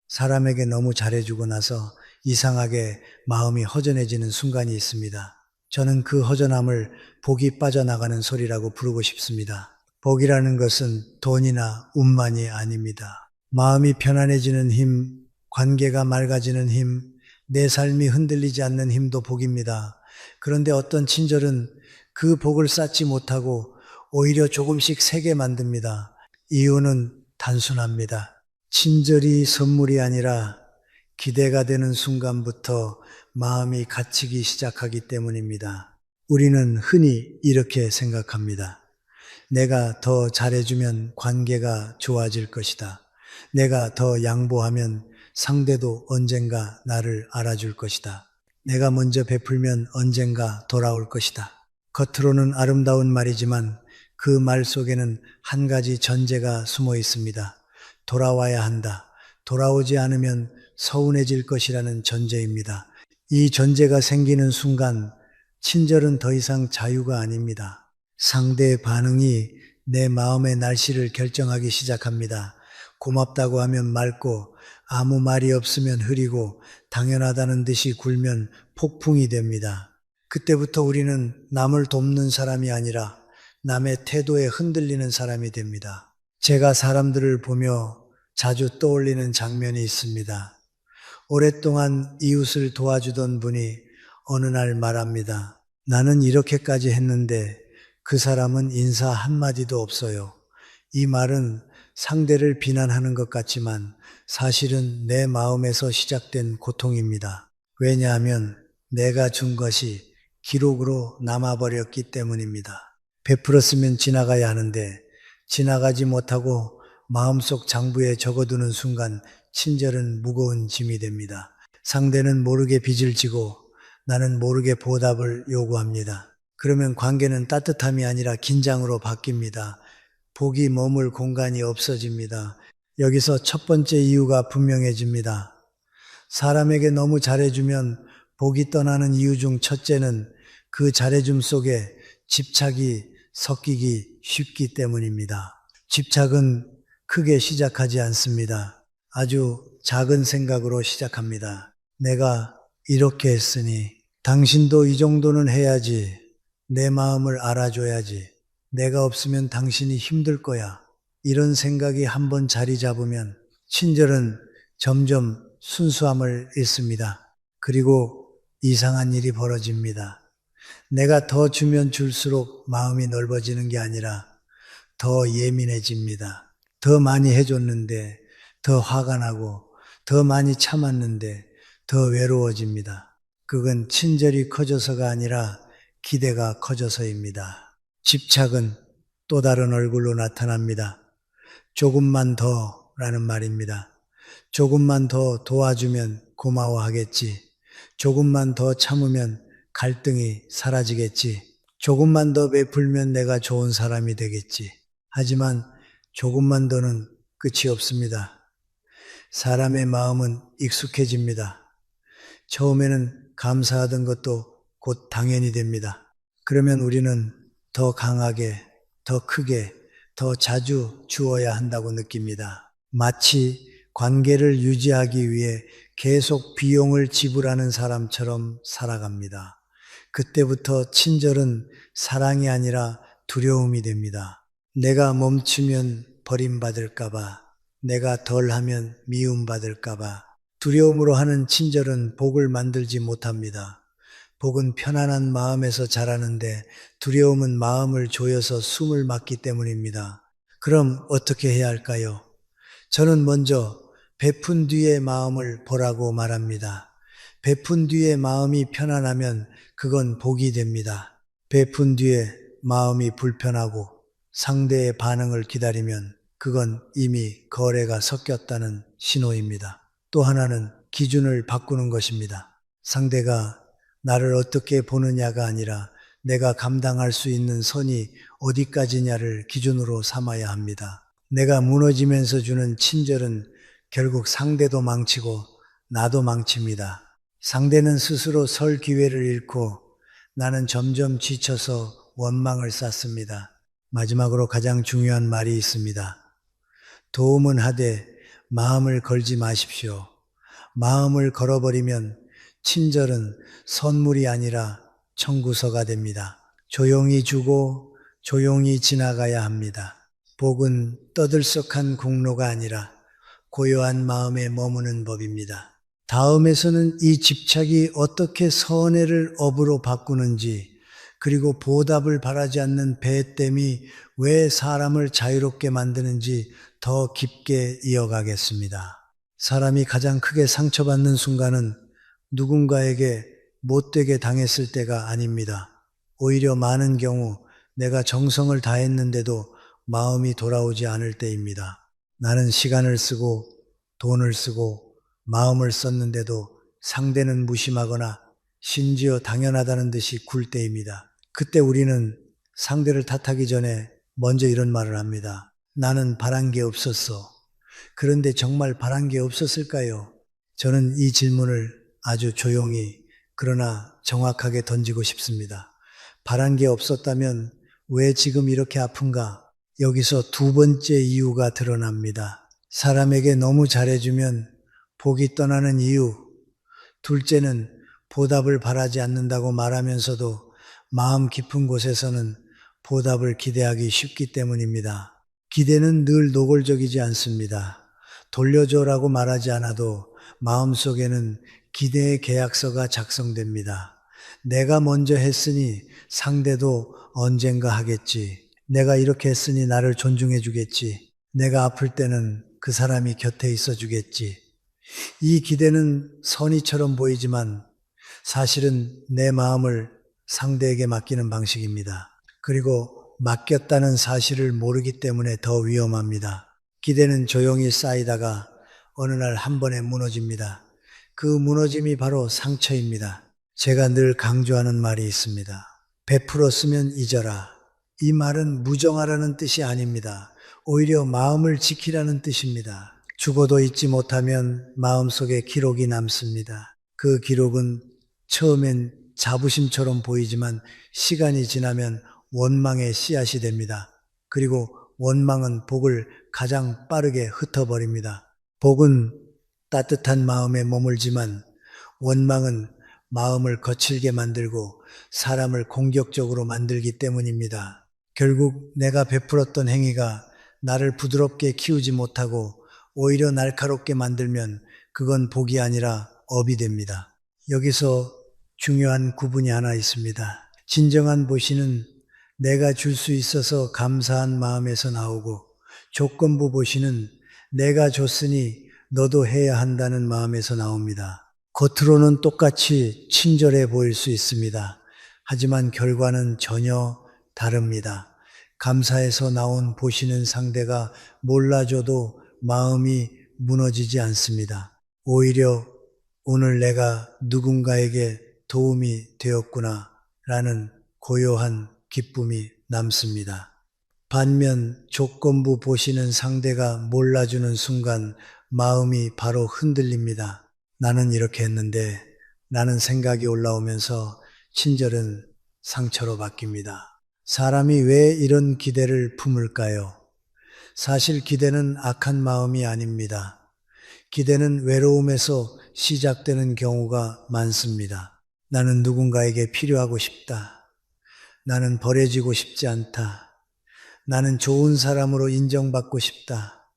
사람에게 너무 잘해주고 나서 이상하게 마음이 허전해지는 순간이 있습니다. 저는 그 허전함을 복이 빠져나가는 소리라고 부르고 싶습니다. 복이라는 것은 돈이나 운만이 아닙니다. 마음이 편안해지는 힘, 관계가 맑아지는 힘, 내 삶이 흔들리지 않는 힘도 복입니다. 그런데 어떤 친절은 그 복을 쌓지 못하고 오히려 조금씩 세게 만듭니다. 이유는 단순합니다. 친절이 선물이 아니라 기대가 되는 순간부터 마음이 갇히기 시작하기 때문입니다. 우리는 흔히 이렇게 생각합니다. 내가 더 잘해주면 관계가 좋아질 것이다. 내가 더 양보하면 상대도 언젠가 나를 알아줄 것이다. 내가 먼저 베풀면 언젠가 돌아올 것이다. 겉으로는 아름다운 말이지만 그 말 속에는 한 가지 전제가 숨어 있습니다. 돌아와야 한다. 돌아오지 않으면 서운해질 것이라는 전제입니다. 이 전제가 생기는 순간 친절은 더 이상 자유가 아닙니다. 상대의 반응이 내 마음의 날씨를 결정하기 시작합니다. 고맙다고 하면 맑고 아무 말이 없으면 흐리고 당연하다는 듯이 굴면 폭풍이 됩니다. 그때부터 우리는 남을 돕는 사람이 아니라 남의 태도에 흔들리는 사람이 됩니다. 제가 사람들을 보며 자주 떠올리는 장면이 있습니다. 오랫동안 이웃을 도와주던 분이 어느 날 말합니다. 나는 이렇게까지 했는데 그 사람은 인사 한마디도 없어요. 이 말은 상대를 비난하는 것 같지만 사실은 내 마음에서 시작된 고통입니다. 왜냐하면 내가 준 것이 기록으로 남아버렸기 때문입니다. 베풀었으면 지나가야 하는데 지나가지 못하고 마음속 장부에 적어두는 순간 친절은 무거운 짐이 됩니다. 상대는 모르게 빚을 지고 나는 모르게 보답을 요구합니다. 그러면 관계는 따뜻함이 아니라 긴장으로 바뀝니다. 복이 머물 공간이 없어집니다. 여기서 첫 번째 이유가 분명해집니다. 사람에게 너무 잘해주면 복이 떠나는 이유 중 첫째는 그 잘해줌 속에 집착이 섞이기 쉽기 때문입니다. 집착은 크게 시작하지 않습니다. 아주 작은 생각으로 시작합니다. 내가 이렇게 했으니 당신도 이 정도는 해야지. 내 마음을 알아줘야지. 내가 없으면 당신이 힘들 거야. 이런 생각이 한번 자리 잡으면 친절은 점점 순수함을 잃습니다. 그리고 이상한 일이 벌어집니다. 내가 더 주면 줄수록 마음이 넓어지는 게 아니라 더 예민해집니다. 더 많이 해줬는데 더 화가 나고 더 많이 참았는데 더 외로워집니다. 그건 친절이 커져서가 아니라 기대가 커져서입니다. 집착은 또 다른 얼굴로 나타납니다. 조금만 더 라는 말입니다. 조금만 더 도와주면 고마워하겠지. 조금만 더 참으면 갈등이 사라지겠지. 조금만 더 베풀면 내가 좋은 사람이 되겠지. 하지만 조금만 더는 끝이 없습니다. 사람의 마음은 익숙해집니다. 처음에는 감사하던 것도 곧 당연히 됩니다. 그러면 우리는 더 강하게, 더 크게, 더 자주 주어야 한다고 느낍니다. 마치 관계를 유지하기 위해 계속 비용을 지불하는 사람처럼 살아갑니다. 그때부터 친절은 사랑이 아니라 두려움이 됩니다. 내가 멈추면 버림받을까봐, 내가 덜하면 미움받을까봐, 두려움으로 하는 친절은 복을 만들지 못합니다. 복은 편안한 마음에서 자라는데 두려움은 마음을 조여서 숨을 막기 때문입니다. 그럼 어떻게 해야 할까요? 저는 먼저 베푼 뒤의 마음을 보라고 말합니다. 베푼 뒤에 마음이 편안하면 그건 복이 됩니다. 베푼 뒤에 마음이 불편하고 상대의 반응을 기다리면 그건 이미 거래가 섞였다는 신호입니다. 또 하나는 기준을 바꾸는 것입니다. 상대가 나를 어떻게 보느냐가 아니라 내가 감당할 수 있는 선이 어디까지냐를 기준으로 삼아야 합니다. 내가 무너지면서 주는 친절은 결국 상대도 망치고 나도 망칩니다. 상대는 스스로 설 기회를 잃고 나는 점점 지쳐서 원망을 쌓습니다. 마지막으로 가장 중요한 말이 있습니다. 도움은 하되 마음을 걸지 마십시오. 마음을 걸어버리면 친절은 선물이 아니라 청구서가 됩니다. 조용히 주고 조용히 지나가야 합니다. 복은 떠들썩한 공로가 아니라 고요한 마음에 머무는 법입니다. 다음에서는 이 집착이 어떻게 선해를 업으로 바꾸는지, 그리고 보답을 바라지 않는 배땜이 왜 사람을 자유롭게 만드는지 더 깊게 이어가겠습니다. 사람이 가장 크게 상처받는 순간은 누군가에게 못되게 당했을 때가 아닙니다. 오히려 많은 경우 내가 정성을 다했는데도 마음이 돌아오지 않을 때입니다. 나는 시간을 쓰고 돈을 쓰고 마음을 썼는데도 상대는 무심하거나 심지어 당연하다는 듯이 굴 때입니다. 그때 우리는 상대를 탓하기 전에 먼저 이런 말을 합니다. 나는 바란 게 없었어. 그런데 정말 바란 게 없었을까요? 저는 이 질문을 아주 조용히 그러나 정확하게 던지고 싶습니다. 바란 게 없었다면 왜 지금 이렇게 아픈가? 여기서 두 번째 이유가 드러납니다. 사람에게 너무 잘해주면 복이 떠나는 이유. 둘째는 보답을 바라지 않는다고 말하면서도 마음 깊은 곳에서는 보답을 기대하기 쉽기 때문입니다. 기대는 늘 노골적이지 않습니다. 돌려줘라고 말하지 않아도 마음속에는 기대의 계약서가 작성됩니다. 내가 먼저 했으니 상대도 언젠가 하겠지. 내가 이렇게 했으니 나를 존중해 주겠지. 내가 아플 때는 그 사람이 곁에 있어 주겠지. 이 기대는 선의처럼 보이지만 사실은 내 마음을 상대에게 맡기는 방식입니다. 그리고 맡겼다는 사실을 모르기 때문에 더 위험합니다. 기대는 조용히 쌓이다가 어느 날 한 번에 무너집니다. 그 무너짐이 바로 상처입니다. 제가 늘 강조하는 말이 있습니다. 베풀었으면 잊어라. 이 말은 무정하라는 뜻이 아닙니다. 오히려 마음을 지키라는 뜻입니다. 죽어도 잊지 못하면 마음속에 기록이 남습니다. 그 기록은 처음엔 자부심처럼 보이지만 시간이 지나면 원망의 씨앗이 됩니다. 그리고 원망은 복을 가장 빠르게 흩어버립니다. 복은 따뜻한 마음에 머물지만 원망은 마음을 거칠게 만들고 사람을 공격적으로 만들기 때문입니다. 결국 내가 베풀었던 행위가 나를 부드럽게 키우지 못하고 오히려 날카롭게 만들면 그건 복이 아니라 업이 됩니다. 여기서 중요한 구분이 하나 있습니다. 진정한 보시는 내가 줄 수 있어서 감사한 마음에서 나오고, 조건부 보시는 내가 줬으니 너도 해야 한다는 마음에서 나옵니다. 겉으로는 똑같이 친절해 보일 수 있습니다. 하지만 결과는 전혀 다릅니다. 감사해서 나온 보시는 상대가 몰라줘도 마음이 무너지지 않습니다. 오히려 오늘 내가 누군가에게 도움이 되었구나 라는 고요한 기쁨이 남습니다. 반면 조건부 보시는 상대가 몰라주는 순간 마음이 바로 흔들립니다. 나는 이렇게 했는데, 라는 생각이 올라오면서 친절은 상처로 바뀝니다. 사람이 왜 이런 기대를 품을까요? 사실 기대는 악한 마음이 아닙니다. 기대는 외로움에서 시작되는 경우가 많습니다. 나는 누군가에게 필요하고 싶다. 나는 버려지고 싶지 않다. 나는 좋은 사람으로 인정받고 싶다.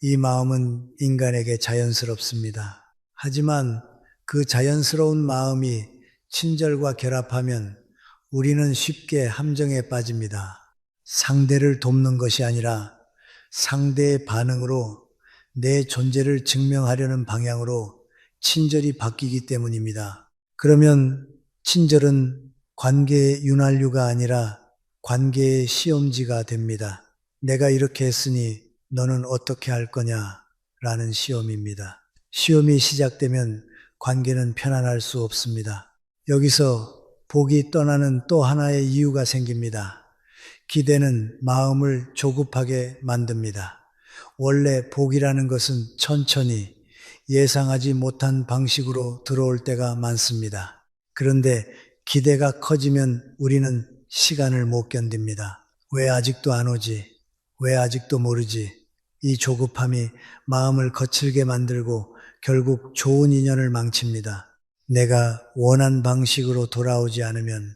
이 마음은 인간에게 자연스럽습니다. 하지만 그 자연스러운 마음이 친절과 결합하면 우리는 쉽게 함정에 빠집니다. 상대를 돕는 것이 아니라 상대의 반응으로 내 존재를 증명하려는 방향으로 친절이 바뀌기 때문입니다. 그러면 친절은 관계의 윤활유가 아니라 관계의 시험지가 됩니다. 내가 이렇게 했으니 너는 어떻게 할 거냐? 라는 시험입니다. 시험이 시작되면 관계는 편안할 수 없습니다. 여기서 복이 떠나는 또 하나의 이유가 생깁니다. 기대는 마음을 조급하게 만듭니다. 원래 복이라는 것은 천천히 예상하지 못한 방식으로 들어올 때가 많습니다. 그런데 기대가 커지면 우리는 시간을 못 견딥니다. 왜 아직도 안 오지? 왜 아직도 모르지? 이 조급함이 마음을 거칠게 만들고 결국 좋은 인연을 망칩니다. 내가 원한 방식으로 돌아오지 않으면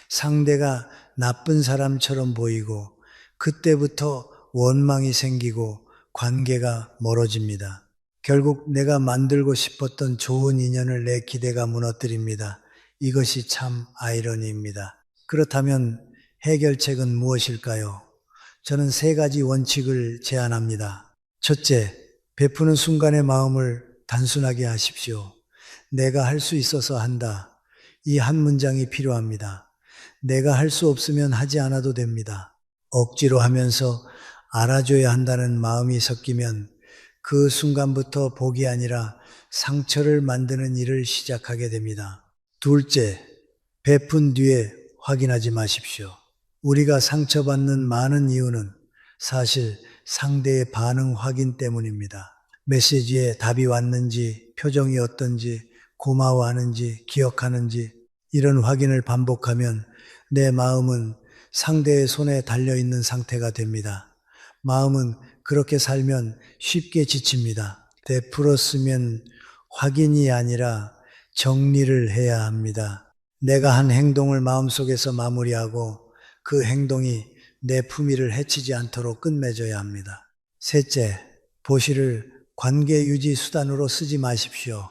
상대가 나쁜 사람처럼 보이고 그때부터 원망이 생기고 관계가 멀어집니다. 결국 내가 만들고 싶었던 좋은 인연을 내 기대가 무너뜨립니다. 이것이 참 아이러니입니다. 그렇다면 해결책은 무엇일까요? 저는 세 가지 원칙을 제안합니다. 첫째, 베푸는 순간의 마음을 단순하게 하십시오. 내가 할 수 있어서 한다. 이 한 문장이 필요합니다. 내가 할 수 없으면 하지 않아도 됩니다. 억지로 하면서 알아줘야 한다는 마음이 섞이면 그 순간부터 복이 아니라 상처를 만드는 일을 시작하게 됩니다. 둘째, 베푼 뒤에 확인하지 마십시오. 우리가 상처받는 많은 이유는 사실 상대의 반응 확인 때문입니다. 메시지에 답이 왔는지, 표정이 어떤지, 고마워하는지, 기억하는지 이런 확인을 반복하면 내 마음은 상대의 손에 달려있는 상태가 됩니다. 마음은 그렇게 살면 쉽게 지칩니다. 베풀었으면 확인이 아니라 정리를 해야 합니다. 내가 한 행동을 마음속에서 마무리하고 그 행동이 내 품위를 해치지 않도록 끝맺어야 합니다. 셋째, 보시를 관계 유지 수단으로 쓰지 마십시오.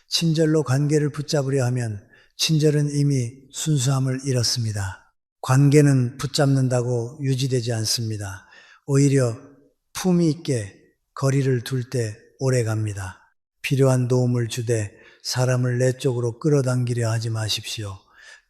친절로 관계를 붙잡으려 하면 친절은 이미 순수함을 잃었습니다. 관계는 붙잡는다고 유지되지 않습니다. 오히려 품위 있게 거리를 둘 때 오래 갑니다. 필요한 도움을 주되 사람을 내 쪽으로 끌어당기려 하지 마십시오.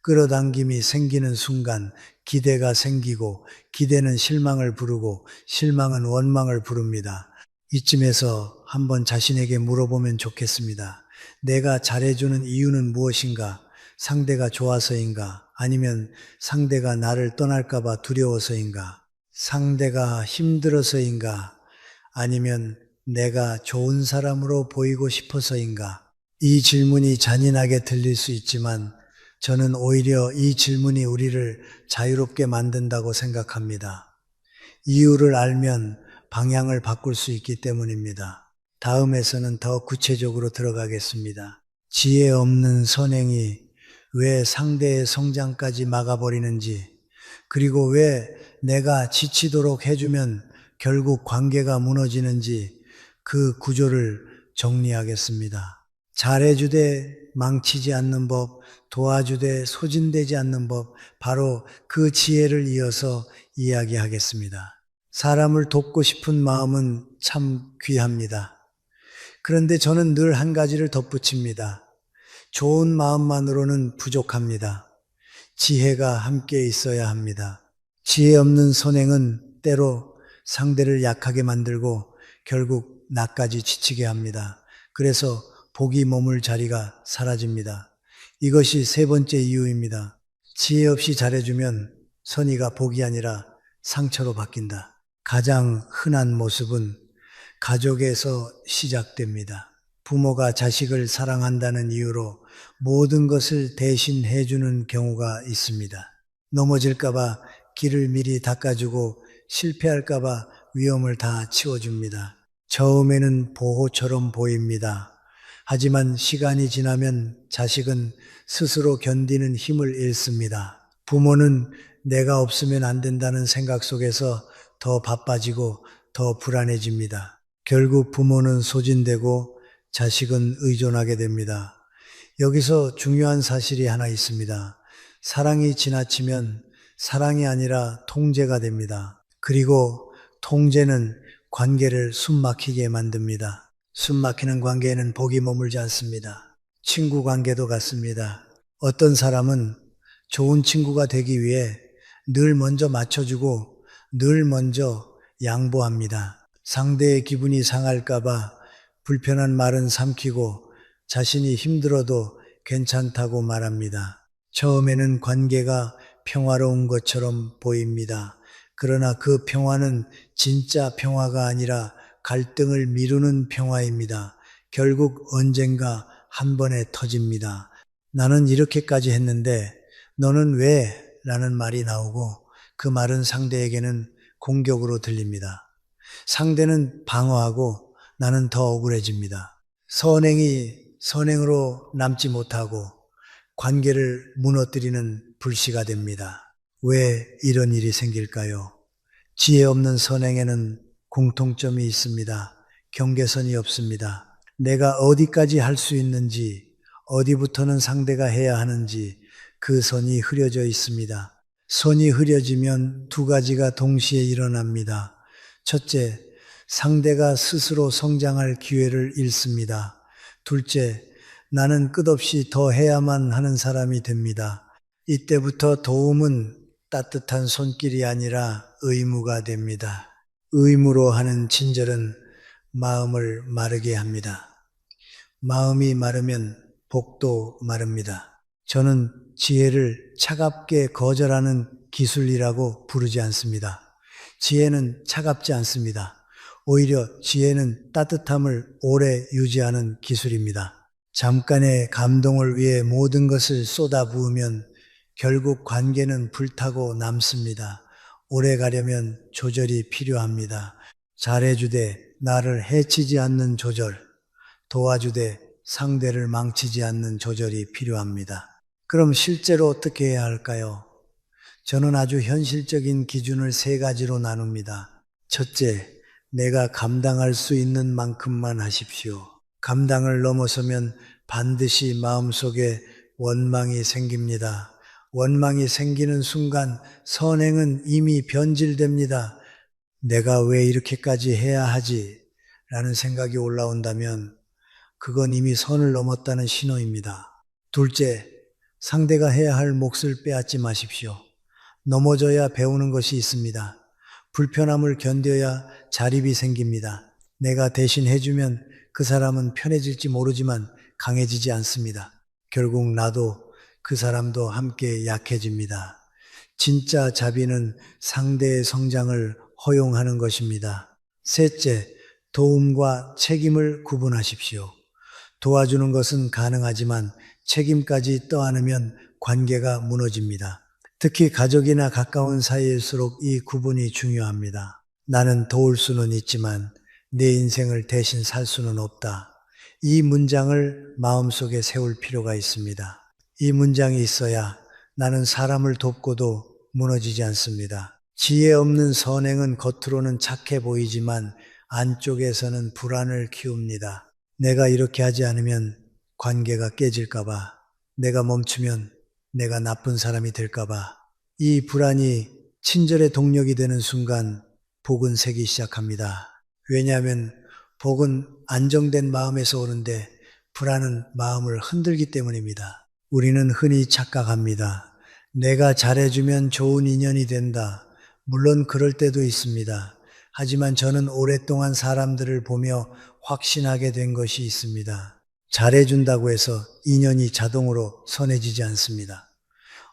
끌어당김이 생기는 순간 기대가 생기고 기대는 실망을 부르고 실망은 원망을 부릅니다. 이쯤에서 한번 자신에게 물어보면 좋겠습니다. 내가 잘해주는 이유는 무엇인가? 상대가 좋아서인가? 아니면 상대가 나를 떠날까봐 두려워서인가? 상대가 힘들어서인가? 아니면 내가 좋은 사람으로 보이고 싶어서인가? 이 질문이 잔인하게 들릴 수 있지만 저는 오히려 이 질문이 우리를 자유롭게 만든다고 생각합니다. 이유를 알면 방향을 바꿀 수 있기 때문입니다. 다음에서는 더 구체적으로 들어가겠습니다. 지혜 없는 선행이 왜 상대의 성장까지 막아버리는지, 그리고 왜 내가 지치도록 해주면 결국 관계가 무너지는지 그 구조를 정리하겠습니다. 잘해주되 망치지 않는 법, 도와주되 소진되지 않는 법, 바로 그 지혜를 이어서 이야기하겠습니다. 사람을 돕고 싶은 마음은 참 귀합니다. 그런데 저는 늘 한 가지를 덧붙입니다. 좋은 마음만으로는 부족합니다. 지혜가 함께 있어야 합니다. 지혜 없는 선행은 때로 상대를 약하게 만들고 결국 나까지 지치게 합니다. 그래서 복이 머물 자리가 사라집니다. 이것이 세 번째 이유입니다. 지혜 없이 잘해주면 선의가 복이 아니라 상처로 바뀐다. 가장 흔한 모습은 가족에서 시작됩니다. 부모가 자식을 사랑한다는 이유로 모든 것을 대신 해주는 경우가 있습니다. 넘어질까봐 길을 미리 닦아주고 실패할까봐 위험을 다 치워줍니다. 처음에는 보호처럼 보입니다. 하지만 시간이 지나면 자식은 스스로 견디는 힘을 잃습니다. 부모는 내가 없으면 안 된다는 생각 속에서 더 바빠지고 더 불안해집니다. 결국 부모는 소진되고 자식은 의존하게 됩니다. 여기서 중요한 사실이 하나 있습니다. 사랑이 지나치면 사랑이 아니라 통제가 됩니다. 그리고 통제는 관계를 숨막히게 만듭니다. 숨막히는 관계에는 복이 머물지 않습니다. 친구 관계도 같습니다. 어떤 사람은 좋은 친구가 되기 위해 늘 먼저 맞춰주고 늘 먼저 양보합니다. 상대의 기분이 상할까봐 불편한 말은 삼키고 자신이 힘들어도 괜찮다고 말합니다. 처음에는 관계가 평화로운 것처럼 보입니다. 그러나 그 평화는 진짜 평화가 아니라 갈등을 미루는 평화입니다. 결국 언젠가 한 번에 터집니다. 나는 이렇게까지 했는데 너는 왜? 라는 말이 나오고 그 말은 상대에게는 공격으로 들립니다. 상대는 방어하고 나는 더 억울해집니다. 선행이 선행으로 남지 못하고 관계를 무너뜨리는 불씨가 됩니다. 왜 이런 일이 생길까요? 지혜 없는 선행에는 공통점이 있습니다. 경계선이 없습니다. 내가 어디까지 할 수 있는지, 어디부터는 상대가 해야 하는지 그 선이 흐려져 있습니다. 선이 흐려지면 두 가지가 동시에 일어납니다. 첫째, 상대가 스스로 성장할 기회를 잃습니다. 둘째, 나는 끝없이 더 해야만 하는 사람이 됩니다. 이때부터 도움은 따뜻한 손길이 아니라 의무가 됩니다. 의무로 하는 친절은 마음을 마르게 합니다. 마음이 마르면 복도 마릅니다. 저는 지혜를 차갑게 거절하는 기술이라고 부르지 않습니다. 지혜는 차갑지 않습니다. 오히려 지혜는 따뜻함을 오래 유지하는 기술입니다. 잠깐의 감동을 위해 모든 것을 쏟아부으면 결국 관계는 불타고 남습니다. 오래 가려면 조절이 필요합니다. 잘해주되 나를 해치지 않는 조절, 도와주되 상대를 망치지 않는 조절이 필요합니다. 그럼 실제로 어떻게 해야 할까요? 저는 아주 현실적인 기준을 세 가지로 나눕니다. 첫째, 내가 감당할 수 있는 만큼만 하십시오. 감당을 넘어서면 반드시 마음속에 원망이 생깁니다. 원망이 생기는 순간 선행은 이미 변질됩니다. 내가 왜 이렇게까지 해야 하지? 라는 생각이 올라온다면 그건 이미 선을 넘었다는 신호입니다. 둘째, 상대가 해야 할 몫을 빼앗지 마십시오. 넘어져야 배우는 것이 있습니다. 불편함을 견뎌야 자립이 생깁니다. 내가 대신 해주면 그 사람은 편해질지 모르지만 강해지지 않습니다. 결국 나도 그 사람도 함께 약해집니다. 진짜 자비는 상대의 성장을 허용하는 것입니다. 셋째, 도움과 책임을 구분하십시오. 도와주는 것은 가능하지만 책임까지 떠안으면 관계가 무너집니다. 특히 가족이나 가까운 사이일수록 이 구분이 중요합니다. 나는 도울 수는 있지만 내 인생을 대신 살 수는 없다. 이 문장을 마음속에 세울 필요가 있습니다. 이 문장이 있어야 나는 사람을 돕고도 무너지지 않습니다. 지혜 없는 선행은 겉으로는 착해 보이지만 안쪽에서는 불안을 키웁니다. 내가 이렇게 하지 않으면 관계가 깨질까봐, 내가 멈추면 내가 나쁜 사람이 될까봐, 이 불안이 친절의 동력이 되는 순간 복은 새기 시작합니다. 왜냐하면 복은 안정된 마음에서 오는데 불안은 마음을 흔들기 때문입니다. 우리는 흔히 착각합니다. 내가 잘해주면 좋은 인연이 된다. 물론 그럴 때도 있습니다. 하지만 저는 오랫동안 사람들을 보며 확신하게 된 것이 있습니다. 잘해준다고 해서 인연이 자동으로 선해지지 않습니다.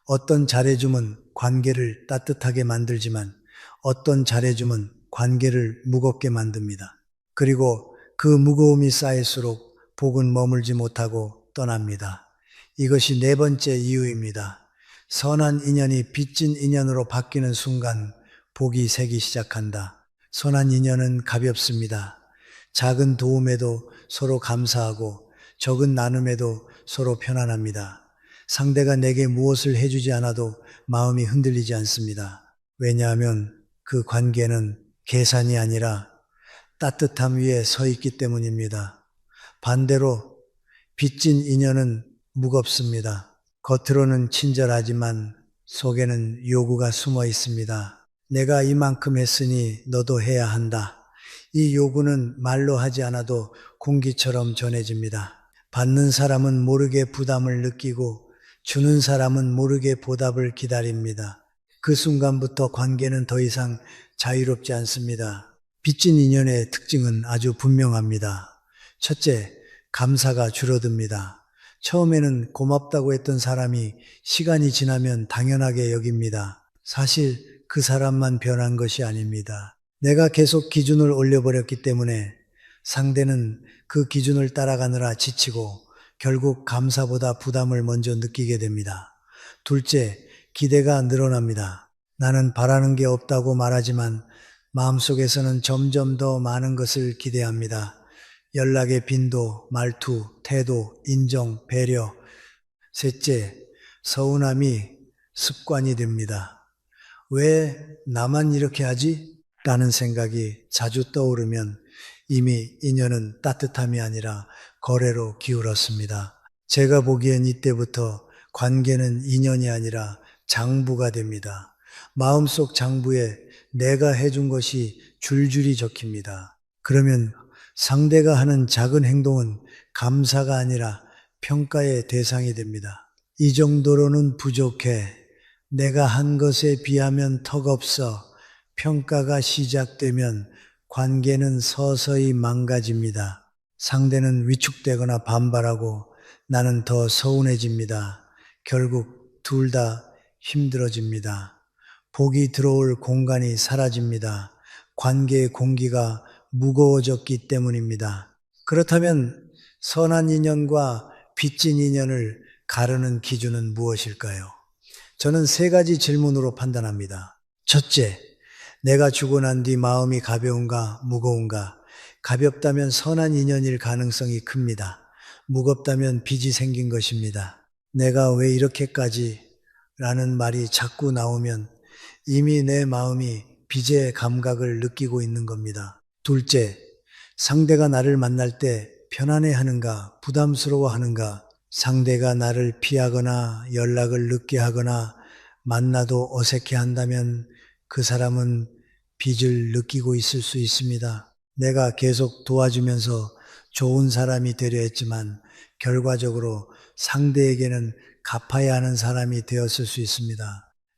어떤 잘해줌은 관계를 따뜻하게 만들지만 어떤 잘해줌은 관계를 무겁게 만듭니다. 그리고 그 무거움이 쌓일수록 복은 머물지 못하고 떠납니다. 이것이 네 번째 이유입니다. 선한 인연이 빚진 인연으로 바뀌는 순간 복이 새기 시작한다. 선한 인연은 가볍습니다. 작은 도움에도 서로 감사하고 적은 나눔에도 서로 편안합니다. 상대가 내게 무엇을 해주지 않아도 마음이 흔들리지 않습니다. 왜냐하면 그 관계는 계산이 아니라 따뜻함 위에 서 있기 때문입니다. 반대로 빚진 인연은 무겁습니다. 겉으로는 친절하지만 속에는 요구가 숨어 있습니다. 내가 이만큼 했으니 너도 해야 한다. 이 요구는 말로 하지 않아도 공기처럼 전해집니다. 받는 사람은 모르게 부담을 느끼고 주는 사람은 모르게 보답을 기다립니다. 그 순간부터 관계는 더 이상 자유롭지 않습니다. 빚진 인연의 특징은 아주 분명합니다. 첫째, 감사가 줄어듭니다. 처음에는 고맙다고 했던 사람이 시간이 지나면 당연하게 여깁니다. 사실 그 사람만 변한 것이 아닙니다. 내가 계속 기준을 올려버렸기 때문에 상대는 그 기준을 따라가느라 지치고 결국 감사보다 부담을 먼저 느끼게 됩니다. 둘째, 기대가 늘어납니다. 나는 바라는 게 없다고 말하지만 마음속에서는 점점 더 많은 것을 기대합니다. 연락의 빈도, 말투, 태도, 인정, 배려. 셋째, 서운함이 습관이 됩니다. 왜 나만 이렇게 하지? 라는 생각이 자주 떠오르면 이미 인연은 따뜻함이 아니라 거래로 기울었습니다. 제가 보기엔 이때부터 관계는 인연이 아니라 장부가 됩니다. 마음속 장부에 내가 해준 것이 줄줄이 적힙니다. 그러면 상대가 하는 작은 행동은 감사가 아니라 평가의 대상이 됩니다. 이 정도로는 부족해. 내가 한 것에 비하면 턱없어. 평가가 시작되면 관계는 서서히 망가집니다. 상대는 위축되거나 반발하고 나는 더 서운해집니다. 결국 둘 다 힘들어집니다. 복이 들어올 공간이 사라집니다. 관계의 공기가 무거워졌기 때문입니다. 그렇다면 선한 인연과 빚진 인연을 가르는 기준은 무엇일까요? 저는 세 가지 질문으로 판단합니다. 첫째, 내가 죽고 난 뒤 마음이 가벼운가, 무거운가? 가볍다면 선한 인연일 가능성이 큽니다. 무겁다면 빚이 생긴 것입니다. 내가 왜 이렇게까지? 라는 말이 자꾸 나오면 이미 내 마음이 빚의 감각을 느끼고 있는 겁니다. 둘째, 상대가 나를 만날 때 편안해 하는가, 부담스러워 하는가? 상대가 나를 피하거나 연락을 늦게 하거나 만나도 어색해 한다면 그 사람은 빚을 느끼고 있을 수 있습니다. 내가 계속 도와주면서 좋은 사람이 되려 했지만 결과적으로 상대에게는 갚아야 하는 사람이 되었을 수 있습니다.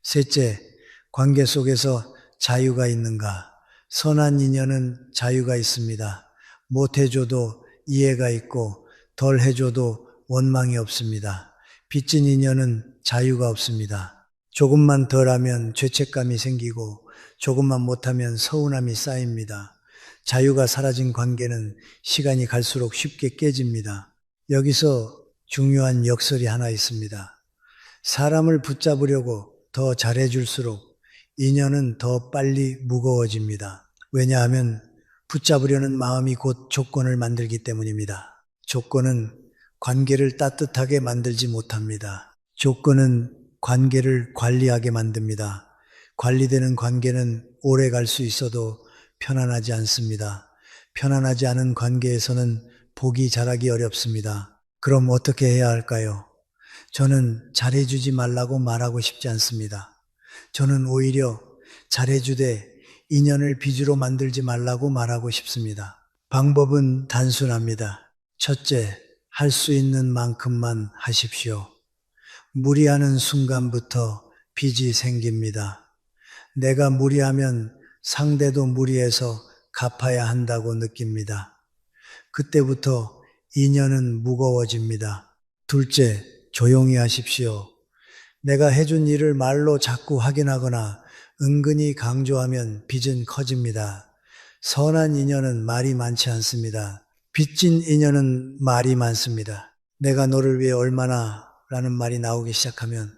셋째, 관계 속에서 자유가 있는가? 선한 인연은 자유가 있습니다. 못해줘도 이해가 있고 덜 해줘도 원망이 없습니다. 빚진 인연은 자유가 없습니다. 조금만 덜하면 죄책감이 생기고 조금만 못하면 서운함이 쌓입니다. 자유가 사라진 관계는 시간이 갈수록 쉽게 깨집니다. 여기서 중요한 역설이 하나 있습니다. 사람을 붙잡으려고 더 잘해줄수록 인연은 더 빨리 무거워집니다. 왜냐하면 붙잡으려는 마음이 곧 조건을 만들기 때문입니다. 조건은 관계를 따뜻하게 만들지 못합니다. 조건은 관계를 관리하게 만듭니다. 관리되는 관계는 오래 갈 수 있어도 편안하지 않습니다. 편안하지 않은 관계에서는 복이 자라기 어렵습니다. 그럼 어떻게 해야 할까요? 저는 잘해주지 말라고 말하고 싶지 않습니다. 저는 오히려 잘해주되 인연을 빚으로 만들지 말라고 말하고 싶습니다. 방법은 단순합니다. 첫째, 할 수 있는 만큼만 하십시오. 무리하는 순간부터 빚이 생깁니다. 내가 무리하면 상대도 무리해서 갚아야 한다고 느낍니다. 그때부터 인연은 무거워집니다. 둘째, 조용히 하십시오. 내가 해준 일을 말로 자꾸 확인하거나 은근히 강조하면 빚은 커집니다. 선한 인연은 말이 많지 않습니다. 빚진 인연은 말이 많습니다. 내가 너를 위해 얼마나 라는 말이 나오기 시작하면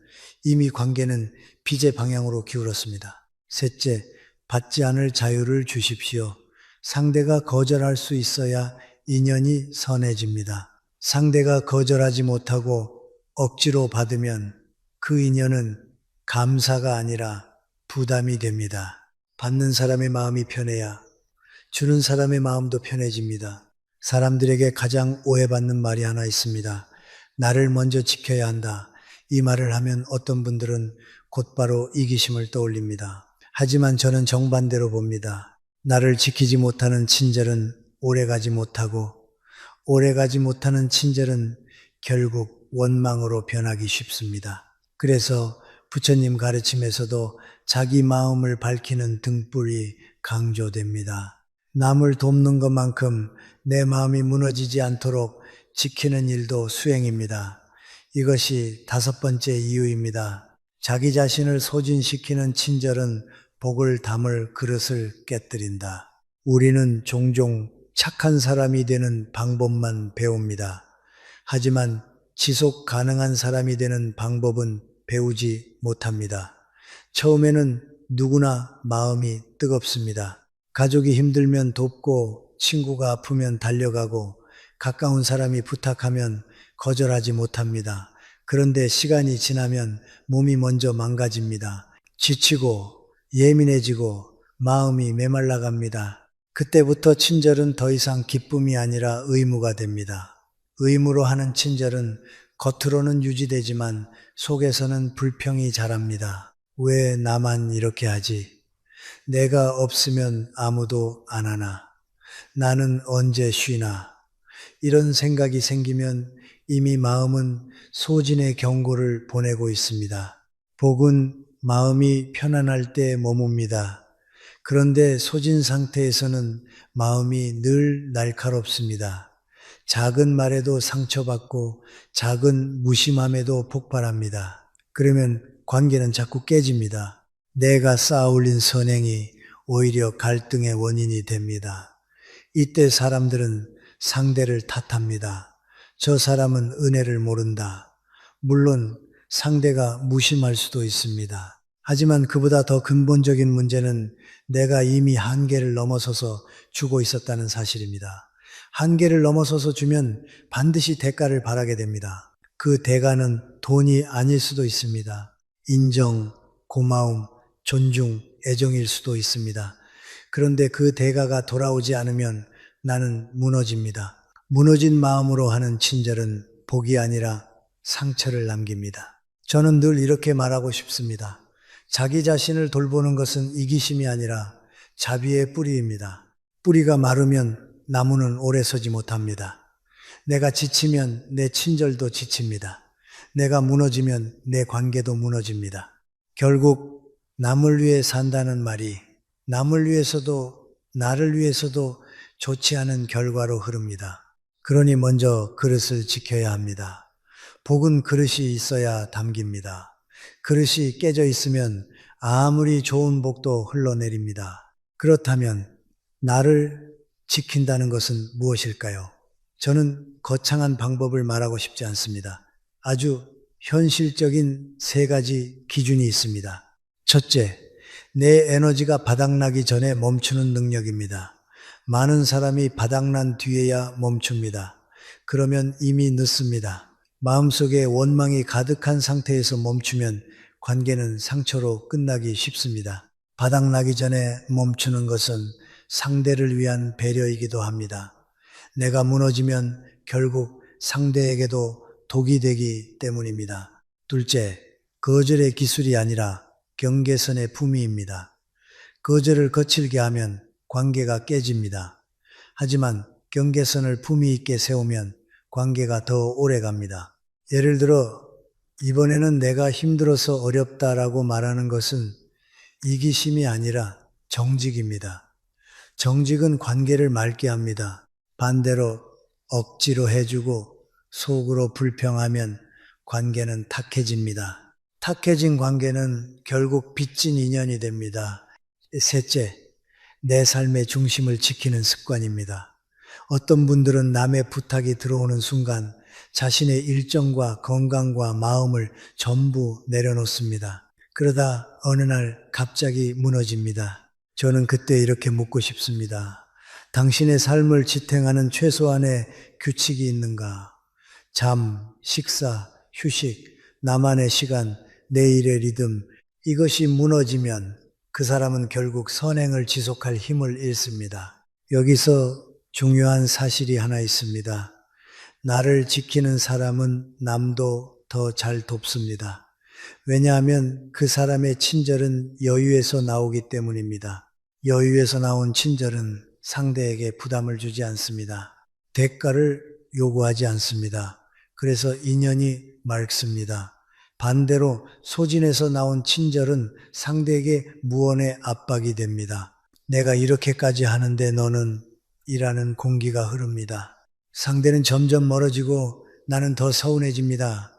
이미 관계는 빚의 방향으로 기울었습니다. 셋째, 받지 않을 자유를 주십시오. 상대가 거절할 수 있어야 인연이 선해집니다. 상대가 거절하지 못하고 억지로 받으면 그 인연은 감사가 아니라 부담이 됩니다. 받는 사람의 마음이 편해야 주는 사람의 마음도 편해집니다. 사람들에게 가장 오해받는 말이 하나 있습니다. 나를 먼저 지켜야 한다. 이 말을 하면 어떤 분들은 곧바로 이기심을 떠올립니다. 하지만 저는 정반대로 봅니다. 나를 지키지 못하는 친절은 오래가지 못하고 오래가지 못하는 친절은 결국 원망으로 변하기 쉽습니다. 그래서 부처님 가르침에서도 자기 마음을 밝히는 등불이 강조됩니다. 남을 돕는 것만큼 내 마음이 무너지지 않도록 지키는 일도 수행입니다. 이것이 다섯 번째 이유입니다. 자기 자신을 소진시키는 친절은 복을 담을 그릇을 깨뜨린다. 우리는 종종 착한 사람이 되는 방법만 배웁니다. 하지만 지속 가능한 사람이 되는 방법은 배우지 못합니다. 처음에는 누구나 마음이 뜨겁습니다. 가족이 힘들면 돕고 친구가 아프면 달려가고 가까운 사람이 부탁하면 거절하지 못합니다. 그런데 시간이 지나면 몸이 먼저 망가집니다. 지치고 예민해지고 마음이 메말라갑니다. 그때부터 친절은 더 이상 기쁨이 아니라 의무가 됩니다. 의무로 하는 친절은 겉으로는 유지되지만 속에서는 불평이 자랍니다. 왜 나만 이렇게 하지? 내가 없으면 아무도 안 하나? 나는 언제 쉬나? 이런 생각이 생기면 이미 마음은 소진의 경고를 보내고 있습니다. 복은 마음이 편안할 때 머뭅니다. 그런데 소진 상태에서는 마음이 늘 날카롭습니다. 작은 말에도 상처받고 작은 무심함에도 폭발합니다. 그러면 관계는 자꾸 깨집니다. 내가 쌓아올린 선행이 오히려 갈등의 원인이 됩니다. 이때 사람들은 상대를 탓합니다. 저 사람은 은혜를 모른다. 물론 상대가 무심할 수도 있습니다. 하지만 그보다 더 근본적인 문제는 내가 이미 한계를 넘어서서 주고 있었다는 사실입니다. 한계를 넘어서서 주면 반드시 대가를 바라게 됩니다. 그 대가는 돈이 아닐 수도 있습니다. 인정, 고마움, 존중, 애정일 수도 있습니다. 그런데 그 대가가 돌아오지 않으면 나는 무너집니다. 무너진 마음으로 하는 친절은 복이 아니라 상처를 남깁니다. 저는 늘 이렇게 말하고 싶습니다. 자기 자신을 돌보는 것은 이기심이 아니라 자비의 뿌리입니다. 뿌리가 마르면 나무는 오래 서지 못합니다. 내가 지치면 내 친절도 지칩니다. 내가 무너지면 내 관계도 무너집니다. 결국 남을 위해 산다는 말이 남을 위해서도 나를 위해서도 좋지 않은 결과로 흐릅니다. 그러니 먼저 그릇을 지켜야 합니다. 복은 그릇이 있어야 담깁니다. 그릇이 깨져 있으면 아무리 좋은 복도 흘러내립니다. 그렇다면 나를 지킨다는 것은 무엇일까요? 저는 거창한 방법을 말하고 싶지 않습니다. 아주 현실적인 세 가지 기준이 있습니다. 첫째, 내 에너지가 바닥나기 전에 멈추는 능력입니다. 많은 사람이 바닥난 뒤에야 멈춥니다. 그러면 이미 늦습니다. 마음속에 원망이 가득한 상태에서 멈추면 관계는 상처로 끝나기 쉽습니다. 바닥나기 전에 멈추는 것은 상대를 위한 배려이기도 합니다. 내가 무너지면 결국 상대에게도 독이 되기 때문입니다. 둘째, 거절의 기술이 아니라 경계선의 품위입니다. 거절을 거칠게 하면 관계가 깨집니다. 하지만 경계선을 품위 있게 세우면 관계가 더 오래 갑니다. 예를 들어 이번에는 내가 힘들어서 어렵다라고 말하는 것은 이기심이 아니라 정직입니다. 정직은 관계를 맑게 합니다. 반대로 억지로 해주고 속으로 불평하면 관계는 탁해집니다. 탁해진 관계는 결국 빚진 인연이 됩니다. 셋째, 내 삶의 중심을 지키는 습관입니다. 어떤 분들은 남의 부탁이 들어오는 순간 자신의 일정과 건강과 마음을 전부 내려놓습니다. 그러다 어느 날 갑자기 무너집니다. 저는 그때 이렇게 묻고 싶습니다. 당신의 삶을 지탱하는 최소한의 규칙이 있는가? 잠, 식사, 휴식, 나만의 시간, 내일의 리듬, 이것이 무너지면 그 사람은 결국 선행을 지속할 힘을 잃습니다. 여기서 중요한 사실이 하나 있습니다. 나를 지키는 사람은 남도 더 잘 돕습니다. 왜냐하면 그 사람의 친절은 여유에서 나오기 때문입니다. 여유에서 나온 친절은 상대에게 부담을 주지 않습니다. 대가를 요구하지 않습니다. 그래서 인연이 맑습니다. 반대로 소진에서 나온 친절은 상대에게 무언의 압박이 됩니다. 내가 이렇게까지 하는데 너는 이라는 공기가 흐릅니다. 상대는 점점 멀어지고 나는 더 서운해집니다.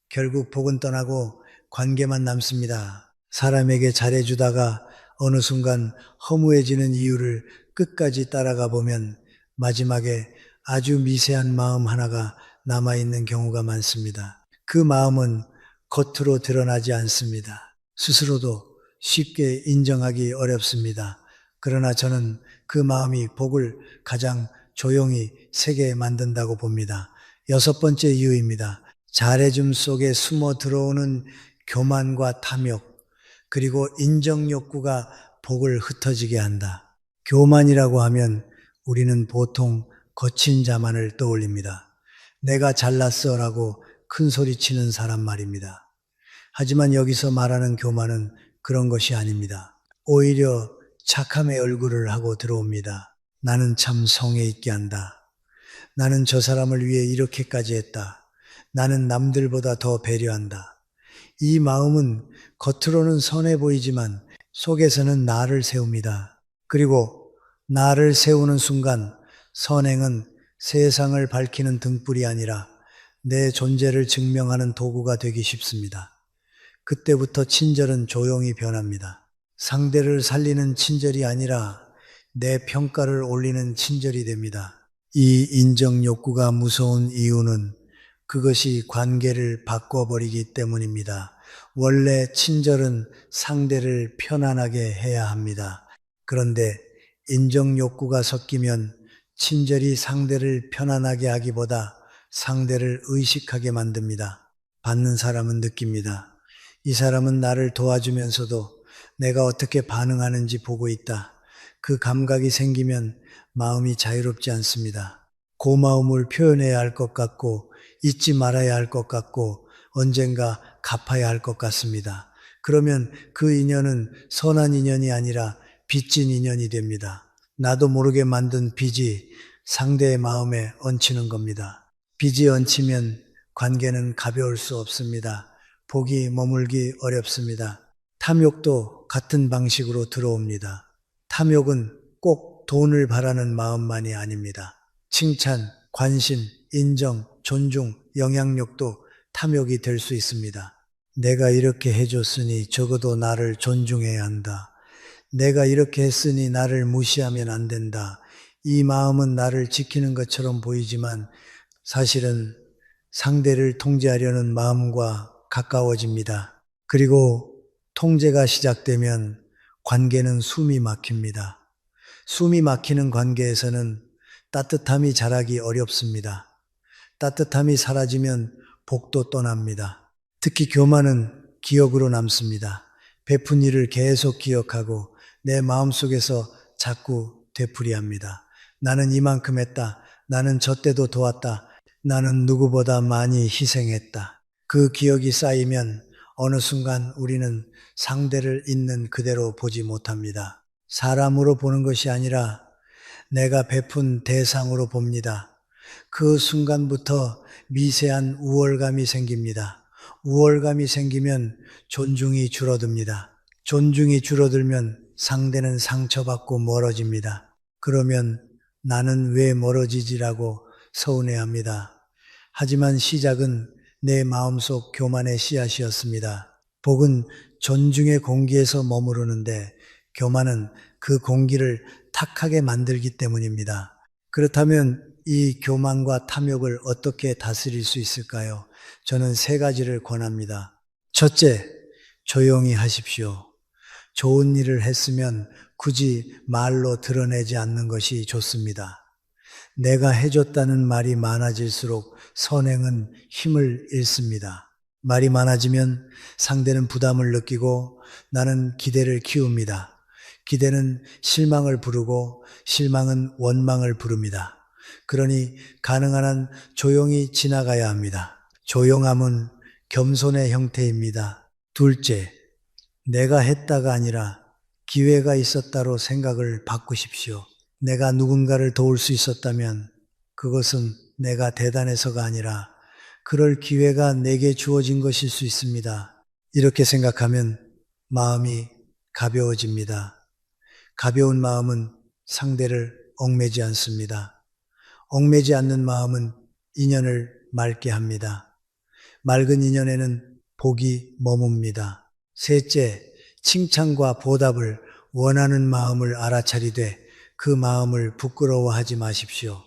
결국 복은 떠나고 관계만 남습니다. 사람에게 잘해주다가 어느 순간 허무해지는 이유를 끝까지 따라가 보면 마지막에 아주 미세한 마음 하나가 남아있는 경우가 많습니다. 그 마음은 겉으로 드러나지 않습니다. 스스로도 쉽게 인정하기 어렵습니다. 그러나 저는 그 마음이 복을 가장 조용히 세게 만든다고 봅니다. 여섯 번째 이유입니다. 잘해줌 속에 숨어 들어오는 교만과 탐욕, 그리고 인정 욕구가 복을 흩어지게 한다. 교만이라고 하면 우리는 보통 거친 자만을 떠올립니다. 내가 잘났어 라고 큰 소리 치는 사람 말입니다. 하지만 여기서 말하는 교만은 그런 것이 아닙니다. 오히려 착함의 얼굴을 하고 들어옵니다. 나는 참 성에 있게 한다. 나는 저 사람을 위해 이렇게까지 했다. 나는 남들보다 더 배려한다. 이 마음은 겉으로는 선해 보이지만 속에서는 나를 세웁니다. 그리고 나를 세우는 순간 선행은 세상을 밝히는 등불이 아니라 내 존재를 증명하는 도구가 되기 쉽습니다. 그때부터 친절은 조용히 변합니다. 상대를 살리는 친절이 아니라 내 평가를 올리는 친절이 됩니다. 이 인정 욕구가 무서운 이유는 그것이 관계를 바꿔버리기 때문입니다. 원래 친절은 상대를 편안하게 해야 합니다. 그런데 인정 욕구가 섞이면 친절이 상대를 편안하게 하기보다 상대를 의식하게 만듭니다. 받는 사람은 느낍니다. 이 사람은 나를 도와주면서도 내가 어떻게 반응하는지 보고 있다. 그 감각이 생기면 마음이 자유롭지 않습니다. 고마움을 표현해야 할 것 같고 잊지 말아야 할 것 같고 언젠가 갚아야 할 것 같습니다. 그러면 그 인연은 선한 인연이 아니라 빚진 인연이 됩니다. 나도 모르게 만든 빚이 상대의 마음에 얹히는 겁니다. 빚이 얹히면 관계는 가벼울 수 없습니다. 복이 머물기 어렵습니다. 탐욕도 같은 방식으로 들어옵니다. 탐욕은 꼭 돈을 바라는 마음만이 아닙니다. 칭찬, 관심, 인정, 존중, 영향력도 탐욕이 될 수 있습니다. 내가 이렇게 해줬으니 적어도 나를 존중해야 한다. 내가 이렇게 했으니 나를 무시하면 안 된다. 이 마음은 나를 지키는 것처럼 보이지만 사실은 상대를 통제하려는 마음과 가까워집니다. 그리고 통제가 시작되면 관계는 숨이 막힙니다. 숨이 막히는 관계에서는 따뜻함이 자라기 어렵습니다. 따뜻함이 사라지면 복도 떠납니다. 특히 교만은 기억으로 남습니다. 베푼 일을 계속 기억하고 내 마음속에서 자꾸 되풀이합니다. 나는 이만큼 했다. 나는 저 때도 도왔다. 나는 누구보다 많이 희생했다. 그 기억이 쌓이면 어느 순간 우리는 상대를 있는 그대로 보지 못합니다. 사람으로 보는 것이 아니라 내가 베푼 대상으로 봅니다. 그 순간부터 미세한 우월감이 생깁니다. 우월감이 생기면 존중이 줄어듭니다. 존중이 줄어들면 상대는 상처받고 멀어집니다. 그러면 나는 왜 멀어지지라고 서운해합니다. 하지만 시작은 내 마음속 교만의 씨앗이었습니다. 복은 존중의 공기에서 머무르는데 교만은 그 공기를 탁하게 만들기 때문입니다. 그렇다면 이 교만과 탐욕을 어떻게 다스릴 수 있을까요? 저는 세 가지를 권합니다. 첫째, 조용히 하십시오. 좋은 일을 했으면 굳이 말로 드러내지 않는 것이 좋습니다. 내가 해줬다는 말이 많아질수록 선행은 힘을 잃습니다. 말이 많아지면 상대는 부담을 느끼고 나는 기대를 키웁니다. 기대는 실망을 부르고 실망은 원망을 부릅니다. 그러니 가능한 한 조용히 지나가야 합니다. 조용함은 겸손의 형태입니다. 둘째, 내가 했다가 아니라 기회가 있었다로 생각을 바꾸십시오. 내가 누군가를 도울 수 있었다면 그것은 내가 대단해서가 아니라 그럴 기회가 내게 주어진 것일 수 있습니다. 이렇게 생각하면 마음이 가벼워집니다. 가벼운 마음은 상대를 얽매지 않습니다. 얽매지 않는 마음은 인연을 맑게 합니다. 맑은 인연에는 복이 머뭅니다. 셋째, 칭찬과 보답을 원하는 마음을 알아차리되 그 마음을 부끄러워하지 마십시오.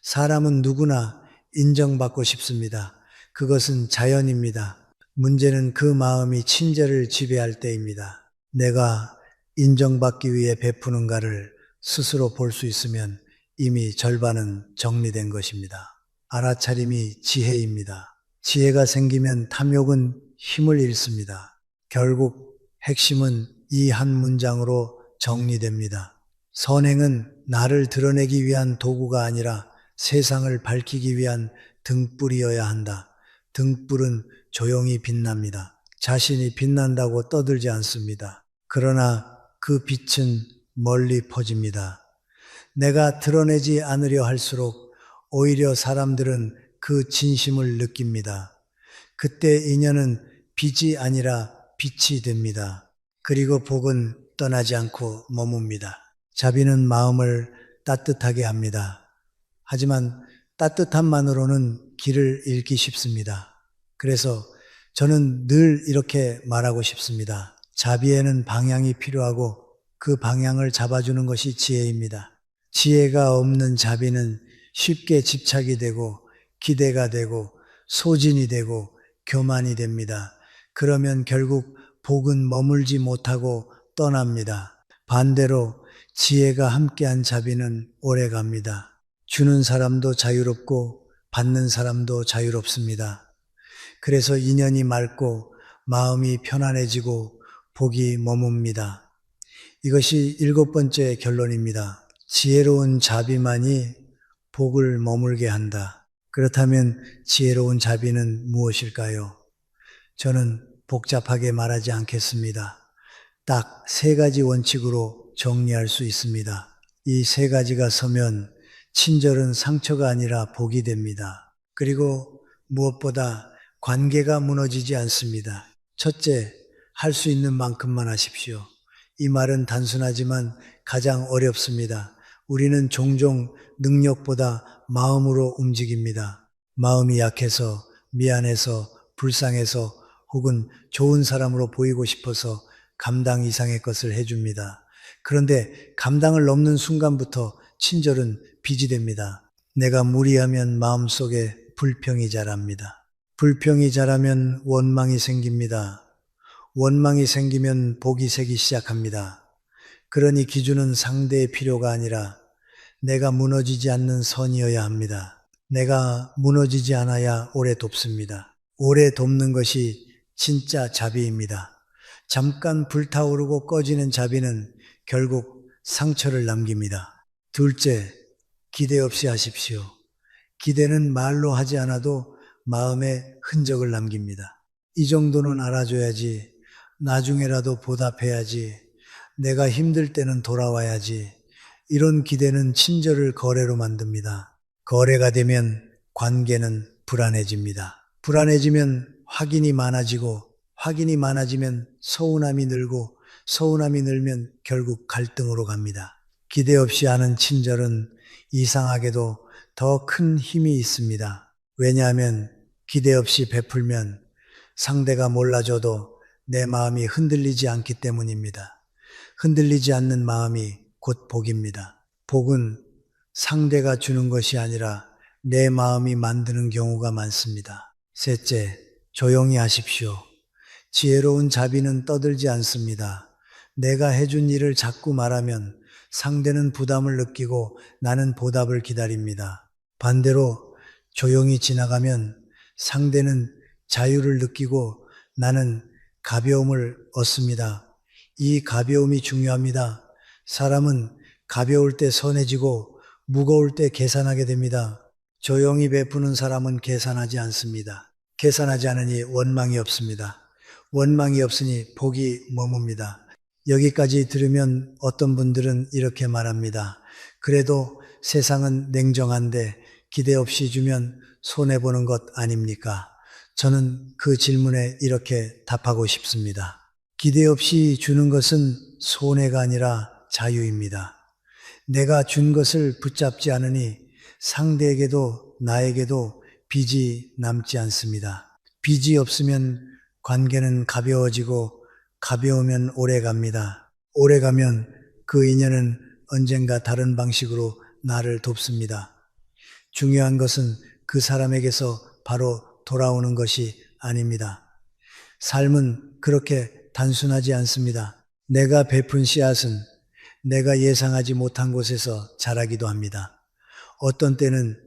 사람은 누구나 인정받고 싶습니다. 그것은 자연입니다. 문제는 그 마음이 친절을 지배할 때입니다. 내가 인정받기 위해 베푸는가를 스스로 볼 수 있으면 이미 절반은 정리된 것입니다. 알아차림이 지혜입니다. 지혜가 생기면 탐욕은 힘을 잃습니다. 결국 핵심은 이 한 문장으로 정리됩니다. 선행은 나를 드러내기 위한 도구가 아니라 세상을 밝히기 위한 등불이어야 한다. 등불은 조용히 빛납니다. 자신이 빛난다고 떠들지 않습니다. 그러나 그 빛은 멀리 퍼집니다. 내가 드러내지 않으려 할수록 오히려 사람들은 그 진심을 느낍니다. 그때 인연은 빛이 아니라 빛이 됩니다. 그리고 복은 떠나지 않고 머뭅니다. 자비는 마음을 따뜻하게 합니다. 하지만 따뜻함만으로는 길을 잃기 쉽습니다. 그래서 저는 늘 이렇게 말하고 싶습니다. 자비에는 방향이 필요하고 그 방향을 잡아주는 것이 지혜입니다. 지혜가 없는 자비는 쉽게 집착이 되고 기대가 되고 소진이 되고 교만이 됩니다. 그러면 결국 복은 머물지 못하고 떠납니다. 반대로 지혜가 함께한 자비는 오래갑니다. 주는 사람도 자유롭고 받는 사람도 자유롭습니다. 그래서 인연이 맑고 마음이 편안해지고 복이 머뭅니다. 이것이 7번째 결론입니다. 지혜로운 자비만이 복을 머물게 한다. 그렇다면 지혜로운 자비는 무엇일까요? 저는 복잡하게 말하지 않겠습니다. 딱 3가지 원칙으로 정리할 수 있습니다. 이 3가지가 서면 친절은 상처가 아니라 복이 됩니다. 그리고 무엇보다 관계가 무너지지 않습니다. 첫째, 할 수 있는 만큼만 하십시오. 이 말은 단순하지만 가장 어렵습니다. 우리는 종종 능력보다 마음으로 움직입니다. 마음이 약해서, 미안해서, 불쌍해서 혹은 좋은 사람으로 보이고 싶어서 감당 이상의 것을 해줍니다. 그런데 감당을 넘는 순간부터 친절은 빚이 됩니다. 내가 무리하면 마음속에 불평이 자랍니다. 불평이 자라면 원망이 생깁니다. 원망이 생기면 복이 새기 시작합니다. 그러니 기준은 상대의 필요가 아니라 내가 무너지지 않는 선이어야 합니다. 내가 무너지지 않아야 오래 돕습니다. 오래 돕는 것이 진짜 자비입니다. 잠깐 불타오르고 꺼지는 자비는 결국 상처를 남깁니다. 둘째, 기대 없이 하십시오. 기대는 말로 하지 않아도 마음에 흔적을 남깁니다. 이 정도는 알아줘야지, 나중에라도 보답해야지, 내가 힘들 때는 돌아와야지. 이런 기대는 친절을 거래로 만듭니다. 거래가 되면 관계는 불안해집니다. 불안해지면 확인이 많아지고 확인이 많아지면 서운함이 늘고 서운함이 늘면 결국 갈등으로 갑니다. 기대 없이 하는 친절은 이상하게도 더 큰 힘이 있습니다. 왜냐하면 기대 없이 베풀면 상대가 몰라줘도 내 마음이 흔들리지 않기 때문입니다. 흔들리지 않는 마음이 곧 복입니다. 복은 상대가 주는 것이 아니라 내 마음이 만드는 경우가 많습니다. 셋째, 조용히 하십시오. 지혜로운 자비는 떠들지 않습니다. 내가 해준 일을 자꾸 말하면 상대는 부담을 느끼고 나는 보답을 기다립니다. 반대로 조용히 지나가면 상대는 자유를 느끼고 나는 가벼움을 얻습니다. 이 가벼움이 중요합니다. 사람은 가벼울 때 선해지고 무거울 때 계산하게 됩니다. 조용히 베푸는 사람은 계산하지 않습니다. 계산하지 않으니 원망이 없습니다. 원망이 없으니 복이 머뭅니다. 여기까지 들으면 어떤 분들은 이렇게 말합니다. 그래도 세상은 냉정한데 기대 없이 주면 손해보는 것 아닙니까? 저는 그 질문에 이렇게 답하고 싶습니다. 기대 없이 주는 것은 손해가 아니라 자유입니다. 내가 준 것을 붙잡지 않으니 상대에게도 나에게도 빚이 남지 않습니다. 빚이 없으면 관계는 가벼워지고 가벼우면 오래 갑니다. 오래 가면 그 인연은 언젠가 다른 방식으로 나를 돕습니다. 중요한 것은 그 사람에게서 바로 돌아오는 것이 아닙니다. 삶은 그렇게 단순하지 않습니다. 내가 베푼 씨앗은 내가 예상하지 못한 곳에서 자라기도 합니다. 어떤 때는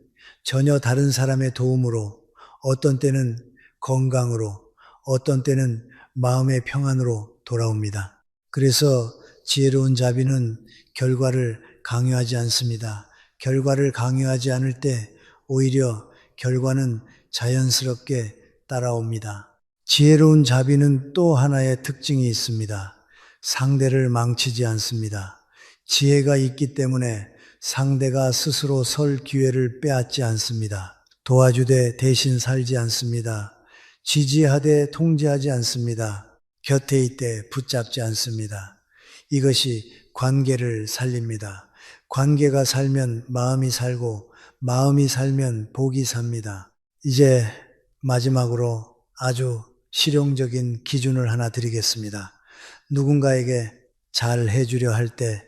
전혀 다른 사람의 도움으로, 어떤 때는 건강으로, 어떤 때는 마음의 평안으로 돌아옵니다. 그래서 지혜로운 자비는 결과를 강요하지 않습니다. 결과를 강요하지 않을 때 오히려 결과는 자연스럽게 따라옵니다. 지혜로운 자비는 또 하나의 특징이 있습니다. 상대를 망치지 않습니다. 지혜가 있기 때문에 상대가 스스로 설 기회를 빼앗지 않습니다. 도와주되 대신 살지 않습니다. 지지하되 통제하지 않습니다. 곁에 있되 붙잡지 않습니다. 이것이 관계를 살립니다. 관계가 살면 마음이 살고 마음이 살면 복이 삽니다. 이제 마지막으로 아주 실용적인 기준을 하나 드리겠습니다. 누군가에게 잘 해주려 할 때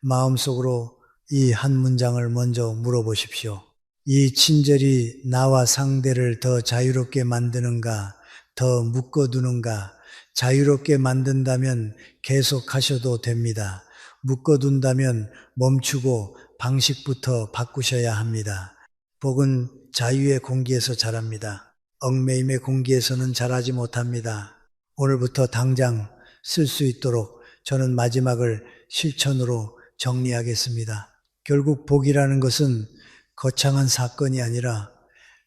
마음속으로 이 한 문장을 먼저 물어보십시오. 이 친절이 나와 상대를 더 자유롭게 만드는가, 더 묶어두는가? 자유롭게 만든다면 계속 하셔도 됩니다. 묶어둔다면 멈추고 방식부터 바꾸셔야 합니다. 복은 자유의 공기에서 자랍니다. 얽매임의 공기에서는 자라지 못합니다. 오늘부터 당장 쓸 수 있도록 저는 마지막을 실천으로 정리하겠습니다. 결국 복이라는 것은 거창한 사건이 아니라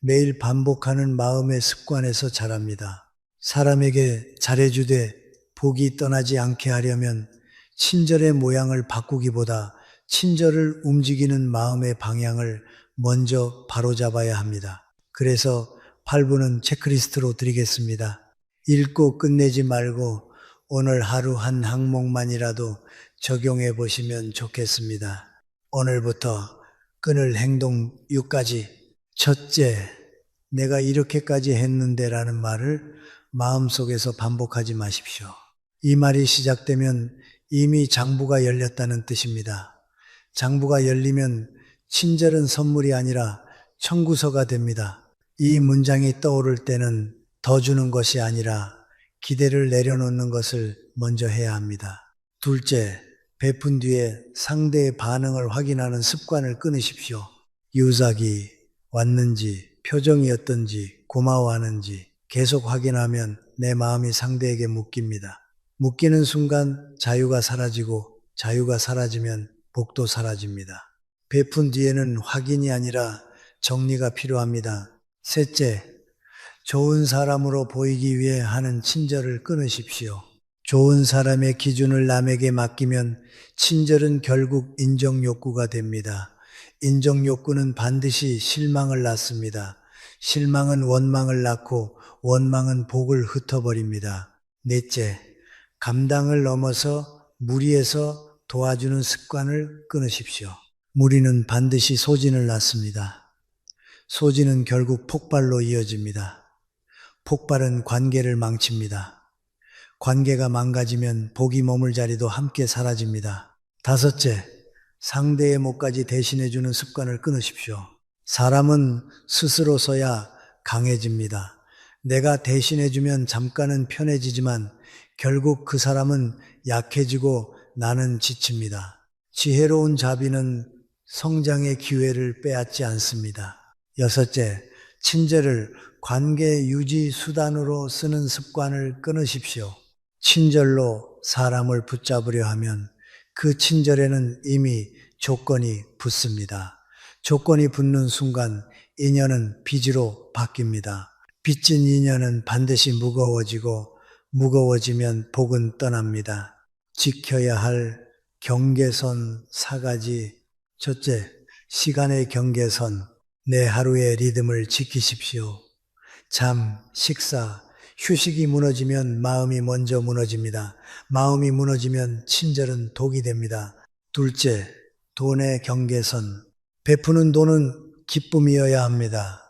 매일 반복하는 마음의 습관에서 자랍니다. 사람에게 잘해주되 복이 떠나지 않게 하려면 친절의 모양을 바꾸기보다 친절을 움직이는 마음의 방향을 먼저 바로잡아야 합니다. 그래서 8분은 체크리스트로 드리겠습니다. 읽고 끝내지 말고 오늘 하루 한 항목만이라도 적용해 보시면 좋겠습니다. 오늘부터 끊을 행동 6가지. 첫째, 내가 이렇게까지 했는데 라는 말을 마음속에서 반복하지 마십시오. 이 말이 시작되면 이미 장부가 열렸다는 뜻입니다. 장부가 열리면 친절은 선물이 아니라 청구서가 됩니다. 이 문장이 떠오를 때는 더 주는 것이 아니라 기대를 내려놓는 것을 먼저 해야 합니다. 둘째, 베푼 뒤에 상대의 반응을 확인하는 습관을 끊으십시오. 유삭이 왔는지, 표정이 어떤지, 고마워하는지 계속 확인하면 내 마음이 상대에게 묶입니다. 묶이는 순간 자유가 사라지고 자유가 사라지면 복도 사라집니다. 베푼 뒤에는 확인이 아니라 정리가 필요합니다. 셋째, 좋은 사람으로 보이기 위해 하는 친절을 끊으십시오. 좋은 사람의 기준을 남에게 맡기면 친절은 결국 인정욕구가 됩니다. 인정욕구는 반드시 실망을 낳습니다. 실망은 원망을 낳고 원망은 복을 흩어버립니다. 넷째, 감당을 넘어서 무리해서 도와주는 습관을 끊으십시오. 무리는 반드시 소진을 낳습니다. 소진은 결국 폭발로 이어집니다. 폭발은 관계를 망칩니다. 관계가 망가지면 복이 머물 자리도 함께 사라집니다. 다섯째, 상대의 몫까지 대신해주는 습관을 끊으십시오. 사람은 스스로서야 강해집니다. 내가 대신해주면 잠깐은 편해지지만 결국 그 사람은 약해지고 나는 지칩니다. 지혜로운 자비는 성장의 기회를 빼앗지 않습니다. 여섯째, 친절을 관계 유지 수단으로 쓰는 습관을 끊으십시오. 친절로 사람을 붙잡으려 하면 그 친절에는 이미 조건이 붙습니다. 조건이 붙는 순간 인연은 빚으로 바뀝니다. 빚진 인연은 반드시 무거워지고 무거워지면 복은 떠납니다. 지켜야 할 경계선 4가지. 첫째, 시간의 경계선. 내 하루의 리듬을 지키십시오. 잠, 식사, 휴식이 무너지면 마음이 먼저 무너집니다. 마음이 무너지면 친절은 독이 됩니다. 둘째, 돈의 경계선. 베푸는 돈은 기쁨이어야 합니다.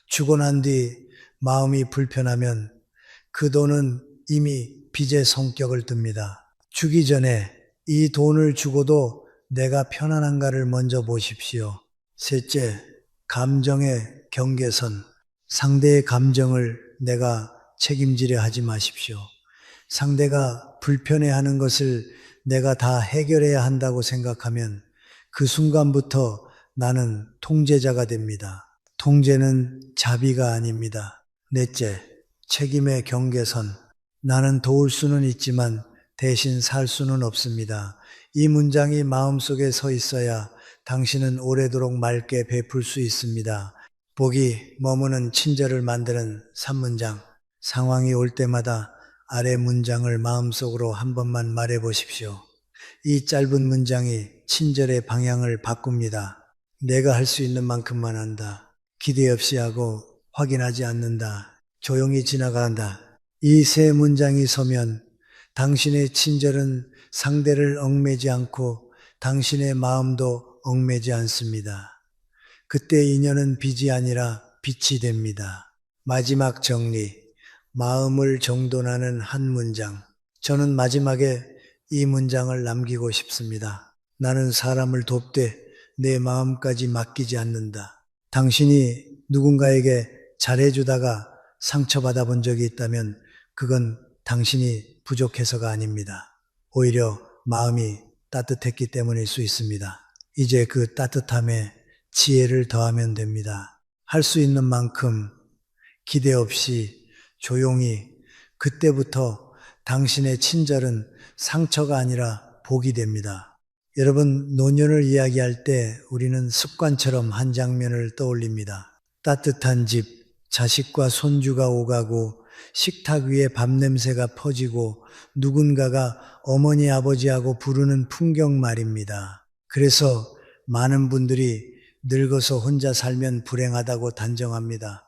주고 난 뒤 마음이 불편하면 그 돈은 이미 빚의 성격을 띱니다. 주기 전에 이 돈을 주고도 내가 편안한가를 먼저 보십시오. 셋째, 감정의 경계선. 상대의 감정을 내가 책임지려 하지 마십시오. 상대가 불편해하는 것을 내가 다 해결해야 한다고 생각하면 그 순간부터 나는 통제자가 됩니다. 통제는 자비가 아닙니다. 넷째, 책임의 경계선. 나는 도울 수는 있지만 대신 살 수는 없습니다. 이 문장이 마음속에 서 있어야 당신은 오래도록 맑게 베풀 수 있습니다. 복이 머무는 친절을 만드는 3문장. 상황이 올 때마다 아래 문장을 마음속으로 한 번만 말해 보십시오. 이 짧은 문장이 친절의 방향을 바꿉니다. 내가 할 수 있는 만큼만 한다. 기대 없이 하고 확인하지 않는다. 조용히 지나간다. 이 세 문장이 서면 당신의 친절은 상대를 얽매지 않고 당신의 마음도 얽매지 않습니다. 그때 인연은 빚이 아니라 빛이 됩니다. 마지막 정리, 마음을 정돈하는 한 문장. 저는 마지막에 이 문장을 남기고 싶습니다. 나는 사람을 돕되 내 마음까지 맡기지 않는다. 당신이 누군가에게 잘해주다가 상처받아 본 적이 있다면 그건 당신이 부족해서가 아닙니다. 오히려 마음이 따뜻했기 때문일 수 있습니다. 이제 그 따뜻함에 지혜를 더하면 됩니다. 할 수 있는 만큼 기대 없이 조용히 그때부터 당신의 친절은 상처가 아니라 복이 됩니다. 여러분, 노년을 이야기할 때 우리는 습관처럼 한 장면을 떠올립니다. 따뜻한 집, 자식과 손주가 오가고 식탁 위에 밥 냄새가 퍼지고 누군가가 어머니 아버지하고 부르는 풍경 말입니다. 그래서 많은 분들이 늙어서 혼자 살면 불행하다고 단정합니다.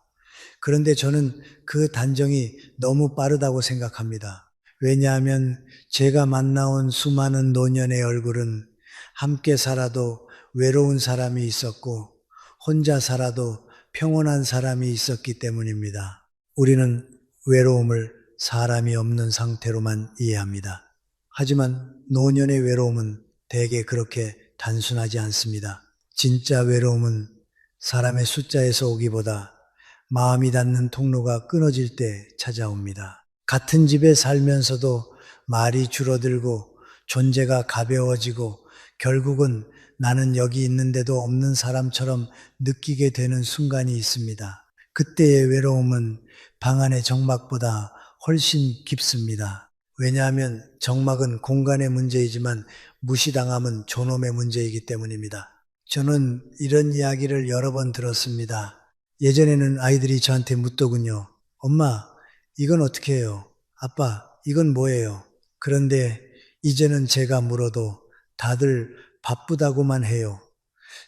그런데 저는 그 단정이 너무 빠르다고 생각합니다. 왜냐하면 제가 만나온 수많은 노년의 얼굴은 함께 살아도 외로운 사람이 있었고 혼자 살아도 평온한 사람이 있었기 때문입니다. 우리는 외로움을 사람이 없는 상태로만 이해합니다. 하지만 노년의 외로움은 대개 그렇게 단순하지 않습니다. 진짜 외로움은 사람의 숫자에서 오기보다 마음이 닿는 통로가 끊어질 때 찾아옵니다. 같은 집에 살면서도 말이 줄어들고 존재가 가벼워지고 결국은 나는 여기 있는데도 없는 사람처럼 느끼게 되는 순간이 있습니다. 그때의 외로움은 방 안의 정막보다 훨씬 깊습니다. 왜냐하면 정막은 공간의 문제이지만 무시당함은 존엄의 문제이기 때문입니다. 저는 이런 이야기를 여러 번 들었습니다. 예전에는 아이들이 저한테 묻더군요. 엄마, 이건 어떻게 해요? 아빠, 이건 뭐예요? 그런데 이제는 제가 물어도 다들 바쁘다고만 해요.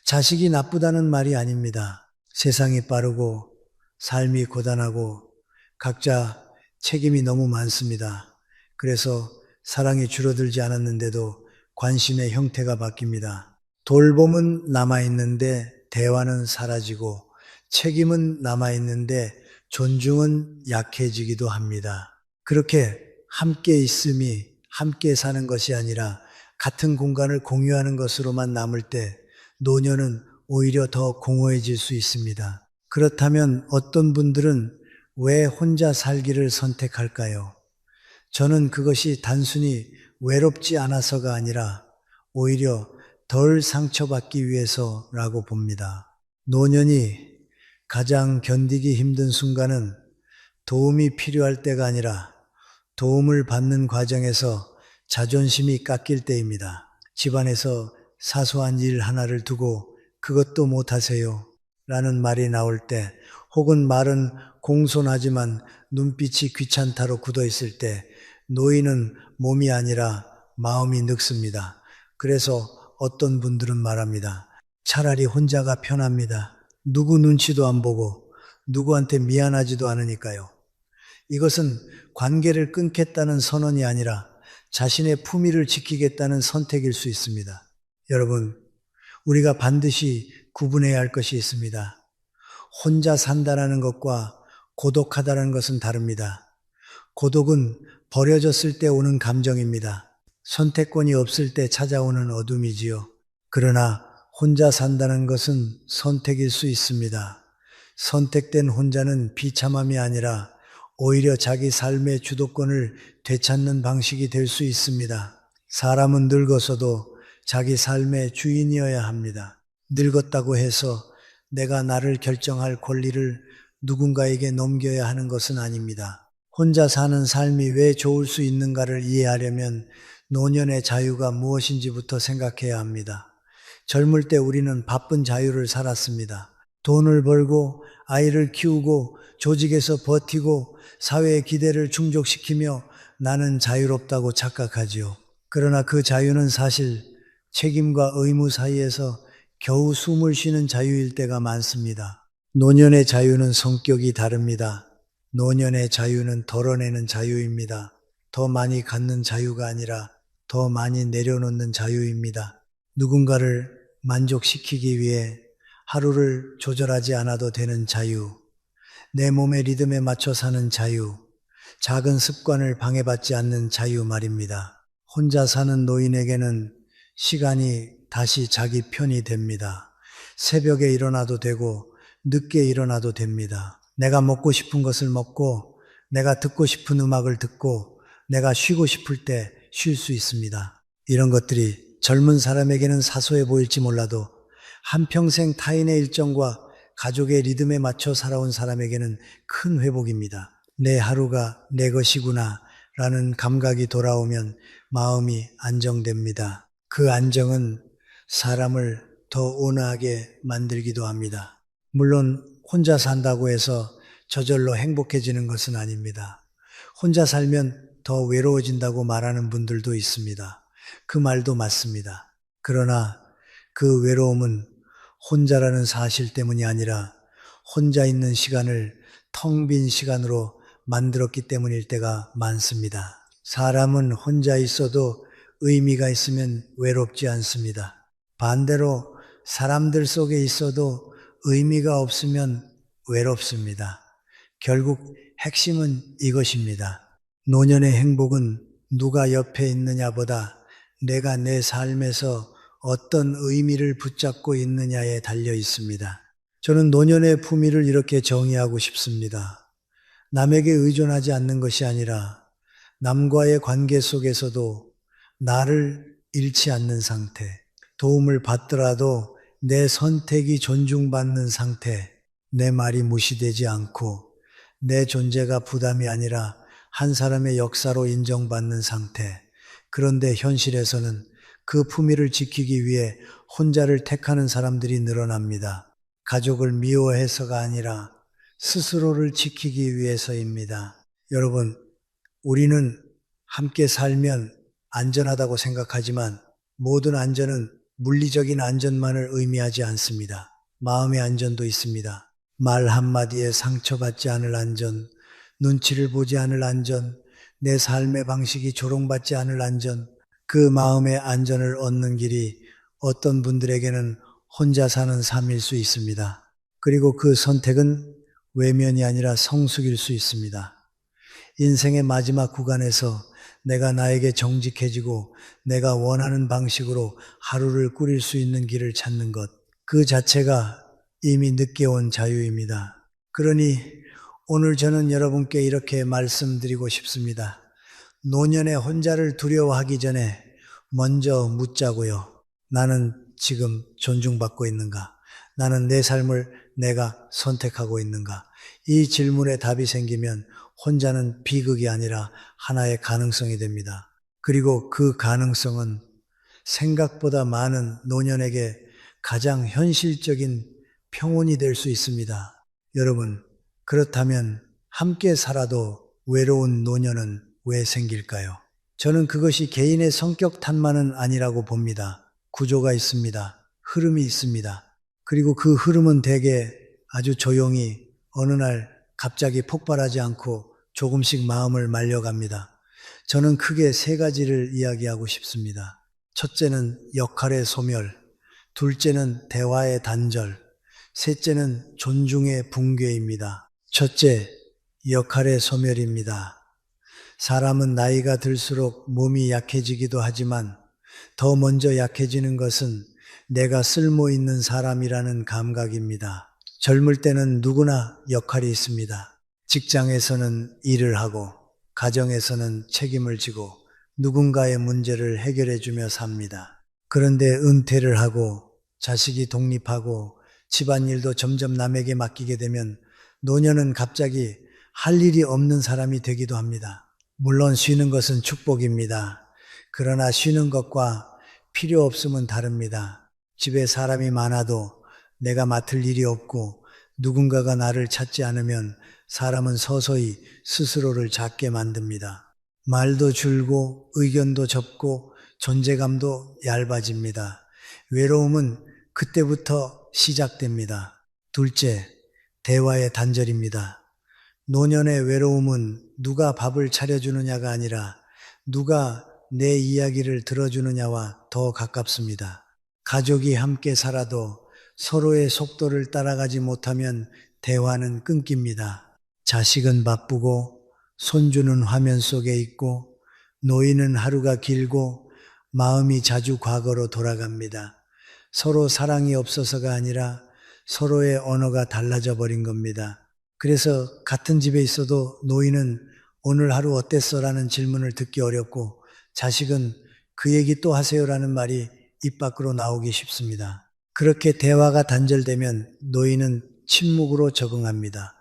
자식이 나쁘다는 말이 아닙니다. 세상이 빠르고 삶이 고단하고 각자 책임이 너무 많습니다. 그래서 사랑이 줄어들지 않았는데도 관심의 형태가 바뀝니다. 돌봄은 남아있는데 대화는 사라지고 책임은 남아있는데 존중은 약해지기도 합니다. 그렇게 함께 있음이 함께 사는 것이 아니라 같은 공간을 공유하는 것으로만 남을 때 노년은 오히려 더 공허해질 수 있습니다. 그렇다면 어떤 분들은 왜 혼자 살기를 선택할까요? 저는 그것이 단순히 외롭지 않아서가 아니라 오히려 덜 상처받기 위해서라고 봅니다. 노년이 가장 견디기 힘든 순간은 도움이 필요할 때가 아니라 도움을 받는 과정에서 자존심이 깎일 때입니다. 집안에서 사소한 일 하나를 두고 그것도 못하세요 라는 말이 나올 때, 혹은 말은 공손하지만 눈빛이 귀찮다로 굳어 있을 때 노인은 몸이 아니라 마음이 늙습니다. 그래서 어떤 분들은 말합니다. 차라리 혼자가 편합니다. 누구 눈치도 안 보고 누구한테 미안하지도 않으니까요. 이것은 관계를 끊겠다는 선언이 아니라 자신의 품위를 지키겠다는 선택일 수 있습니다. 여러분, 우리가 반드시 구분해야 할 것이 있습니다. 혼자 산다라는 것과 고독하다는 것은 다릅니다. 고독은 버려졌을 때 오는 감정입니다. 선택권이 없을 때 찾아오는 어둠이지요. 그러나 혼자 산다는 것은 선택일 수 있습니다. 선택된 혼자는 비참함이 아니라 오히려 자기 삶의 주도권을 되찾는 방식이 될 수 있습니다. 사람은 늙어서도 자기 삶의 주인이어야 합니다. 늙었다고 해서 내가 나를 결정할 권리를 누군가에게 넘겨야 하는 것은 아닙니다. 혼자 사는 삶이 왜 좋을 수 있는가를 이해하려면 노년의 자유가 무엇인지부터 생각해야 합니다. 젊을 때 우리는 바쁜 자유를 살았습니다. 돈을 벌고 아이를 키우고 조직에서 버티고 사회의 기대를 충족시키며 나는 자유롭다고 착각하지요. 그러나 그 자유는 사실 책임과 의무 사이에서 겨우 숨을 쉬는 자유일 때가 많습니다. 노년의 자유는 성격이 다릅니다. 노년의 자유는 덜어내는 자유입니다. 더 많이 갖는 자유가 아니라 더 많이 내려놓는 자유입니다. 누군가를 만족시키기 위해 하루를 조절하지 않아도 되는 자유, 내 몸의 리듬에 맞춰 사는 자유, 작은 습관을 방해받지 않는 자유 말입니다. 혼자 사는 노인에게는 시간이 다시 자기 편이 됩니다. 새벽에 일어나도 되고 늦게 일어나도 됩니다. 내가 먹고 싶은 것을 먹고 내가 듣고 싶은 음악을 듣고 내가 쉬고 싶을 때 쉴 수 있습니다. 이런 것들이 젊은 사람에게는 사소해 보일지 몰라도 한평생 타인의 일정과 가족의 리듬에 맞춰 살아온 사람에게는 큰 회복입니다. 내 하루가 내 것이구나 라는 감각이 돌아오면 마음이 안정됩니다. 그 안정은 사람을 더 온화하게 만들기도 합니다. 물론 혼자 산다고 해서 저절로 행복해지는 것은 아닙니다. 혼자 살면 더 외로워진다고 말하는 분들도 있습니다. 그 말도 맞습니다. 그러나 그 외로움은 혼자라는 사실 때문이 아니라 혼자 있는 시간을 텅 빈 시간으로 만들었기 때문일 때가 많습니다. 사람은 혼자 있어도 의미가 있으면 외롭지 않습니다. 반대로 사람들 속에 있어도 의미가 없으면 외롭습니다. 결국 핵심은 이것입니다. 노년의 행복은 누가 옆에 있느냐보다 내가 내 삶에서 어떤 의미를 붙잡고 있느냐에 달려 있습니다. 저는 노년의 품위를 이렇게 정의하고 싶습니다. 남에게 의존하지 않는 것이 아니라 남과의 관계 속에서도 나를 잃지 않는 상태, 도움을 받더라도 내 선택이 존중받는 상태, 내 말이 무시되지 않고 내 존재가 부담이 아니라 한 사람의 역사로 인정받는 상태. 그런데 현실에서는 그 품위를 지키기 위해 혼자를 택하는 사람들이 늘어납니다. 가족을 미워해서가 아니라 스스로를 지키기 위해서입니다. 여러분, 우리는 함께 살면 안전하다고 생각하지만 모든 안전은 물리적인 안전만을 의미하지 않습니다. 마음의 안전도 있습니다. 말 한마디에 상처받지 않을 안전, 눈치를 보지 않을 안전, 내 삶의 방식이 조롱받지 않을 안전, 그 마음의 안전을 얻는 길이 어떤 분들에게는 혼자 사는 삶일 수 있습니다. 그리고 그 선택은 외면이 아니라 성숙일 수 있습니다. 인생의 마지막 구간에서 내가 나에게 정직해지고 내가 원하는 방식으로 하루를 꾸릴 수 있는 길을 찾는 것, 그 자체가 이미 늦게 온 자유입니다. 그러니 오늘 저는 여러분께 이렇게 말씀드리고 싶습니다. 노년의 혼자를 두려워하기 전에 먼저 묻자고요. 나는 지금 존중받고 있는가? 나는 내 삶을 내가 선택하고 있는가? 이 질문에 답이 생기면 혼자는 비극이 아니라 하나의 가능성이 됩니다. 그리고 그 가능성은 생각보다 많은 노년에게 가장 현실적인 평온이 될 수 있습니다. 여러분, 그렇다면 함께 살아도 외로운 노년은 왜 생길까요? 저는 그것이 개인의 성격 탓만은 아니라고 봅니다. 구조가 있습니다. 흐름이 있습니다. 그리고 그 흐름은 대개 아주 조용히 어느 날 갑자기 폭발하지 않고 조금씩 마음을 말려갑니다. 저는 크게 세 가지를 이야기하고 싶습니다. 첫째는 역할의 소멸, 둘째는 대화의 단절, 셋째는 존중의 붕괴입니다. 첫째, 역할의 소멸입니다. 사람은 나이가 들수록 몸이 약해지기도 하지만 더 먼저 약해지는 것은 내가 쓸모 있는 사람이라는 감각입니다. 젊을 때는 누구나 역할이 있습니다. 직장에서는 일을 하고 가정에서는 책임을 지고 누군가의 문제를 해결해 주며 삽니다. 그런데 은퇴를 하고 자식이 독립하고 집안일도 점점 남에게 맡기게 되면 노년은 갑자기 할 일이 없는 사람이 되기도 합니다. 물론 쉬는 것은 축복입니다. 그러나 쉬는 것과 필요 없음은 다릅니다. 집에 사람이 많아도 내가 맡을 일이 없고 누군가가 나를 찾지 않으면 사람은 서서히 스스로를 작게 만듭니다. 말도 줄고 의견도 적고 존재감도 얇아집니다. 외로움은 그때부터 시작됩니다. 둘째, 대화의 단절입니다. 노년의 외로움은 누가 밥을 차려주느냐가 아니라 누가 내 이야기를 들어주느냐와 더 가깝습니다. 가족이 함께 살아도 서로의 속도를 따라가지 못하면 대화는 끊깁니다. 자식은 바쁘고 손주는 화면 속에 있고 노인은 하루가 길고 마음이 자주 과거로 돌아갑니다. 서로 사랑이 없어서가 아니라 서로의 언어가 달라져 버린 겁니다. 그래서 같은 집에 있어도 노인은 오늘 하루 어땠어? 라는 질문을 듣기 어렵고 자식은 그 얘기 또 하세요? 라는 말이 입 밖으로 나오기 쉽습니다. 그렇게 대화가 단절되면 노인은 침묵으로 적응합니다.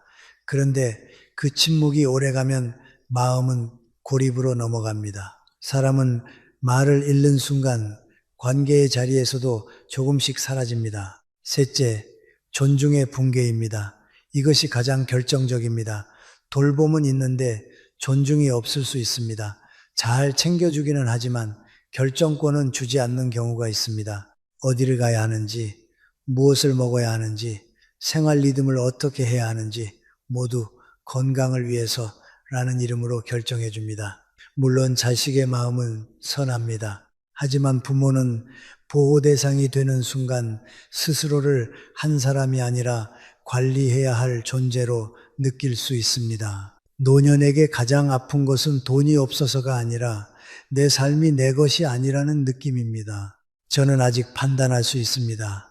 그런데 그 침묵이 오래가면 마음은 고립으로 넘어갑니다. 사람은 말을 잃는 순간 관계의 자리에서도 조금씩 사라집니다. 셋째, 존중의 붕괴입니다. 이것이 가장 결정적입니다. 돌봄은 있는데 존중이 없을 수 있습니다. 잘 챙겨주기는 하지만 결정권은 주지 않는 경우가 있습니다. 어디를 가야 하는지, 무엇을 먹어야 하는지, 생활 리듬을 어떻게 해야 하는지 모두 건강을 위해서라는 이름으로 결정해 줍니다. 물론 자식의 마음은 선합니다. 하지만 부모는 보호 대상이 되는 순간 스스로를 한 사람이 아니라 관리해야 할 존재로 느낄 수 있습니다. 노년에게 가장 아픈 것은 돈이 없어서가 아니라 내 삶이 내 것이 아니라는 느낌입니다. 저는 아직 판단할 수 있습니다.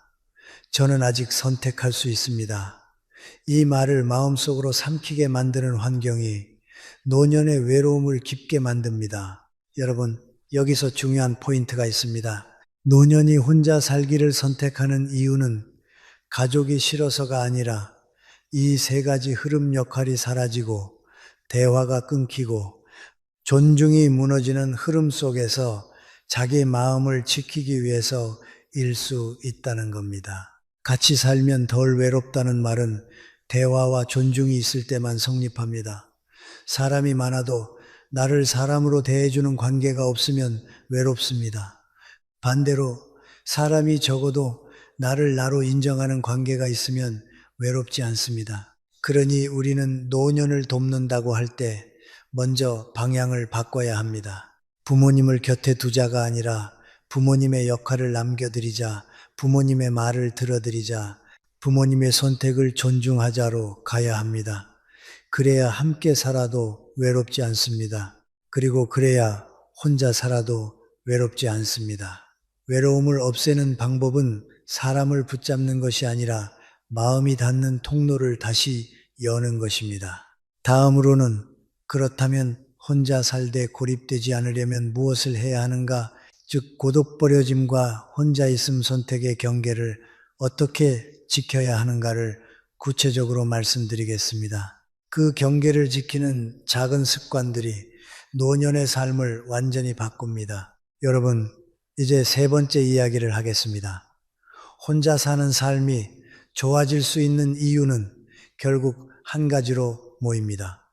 저는 아직 선택할 수 있습니다. 이 말을 마음속으로 삼키게 만드는 환경이 노년의 외로움을 깊게 만듭니다. 여러분, 여기서 중요한 포인트가 있습니다. 노년이 혼자 살기를 선택하는 이유는 가족이 싫어서가 아니라 이 세 가지 흐름 역할이 사라지고 대화가 끊기고 존중이 무너지는 흐름 속에서 자기 마음을 지키기 위해서 일 수 있다는 겁니다. 같이 살면 덜 외롭다는 말은 대화와 존중이 있을 때만 성립합니다. 사람이 많아도 나를 사람으로 대해주는 관계가 없으면 외롭습니다. 반대로 사람이 적어도 나를 나로 인정하는 관계가 있으면 외롭지 않습니다. 그러니 우리는 노년을 돕는다고 할 때 먼저 방향을 바꿔야 합니다. 부모님을 곁에 두자가 아니라 부모님의 역할을 남겨드리자, 부모님의 말을 들어드리자, 부모님의 선택을 존중하자로 가야 합니다. 그래야 함께 살아도 외롭지 않습니다. 그리고 그래야 혼자 살아도 외롭지 않습니다. 외로움을 없애는 방법은 사람을 붙잡는 것이 아니라 마음이 닿는 통로를 다시 여는 것입니다. 다음으로는 그렇다면 혼자 살되 고립되지 않으려면 무엇을 해야 하는가? 즉 고독버려짐과 혼자 있음 선택의 경계를 어떻게 지켜야 하는가를 구체적으로 말씀드리겠습니다. 그 경계를 지키는 작은 습관들이 노년의 삶을 완전히 바꿉니다. 여러분, 이제 세 번째 이야기를 하겠습니다. 혼자 사는 삶이 좋아질 수 있는 이유는 결국 한 가지로 모입니다.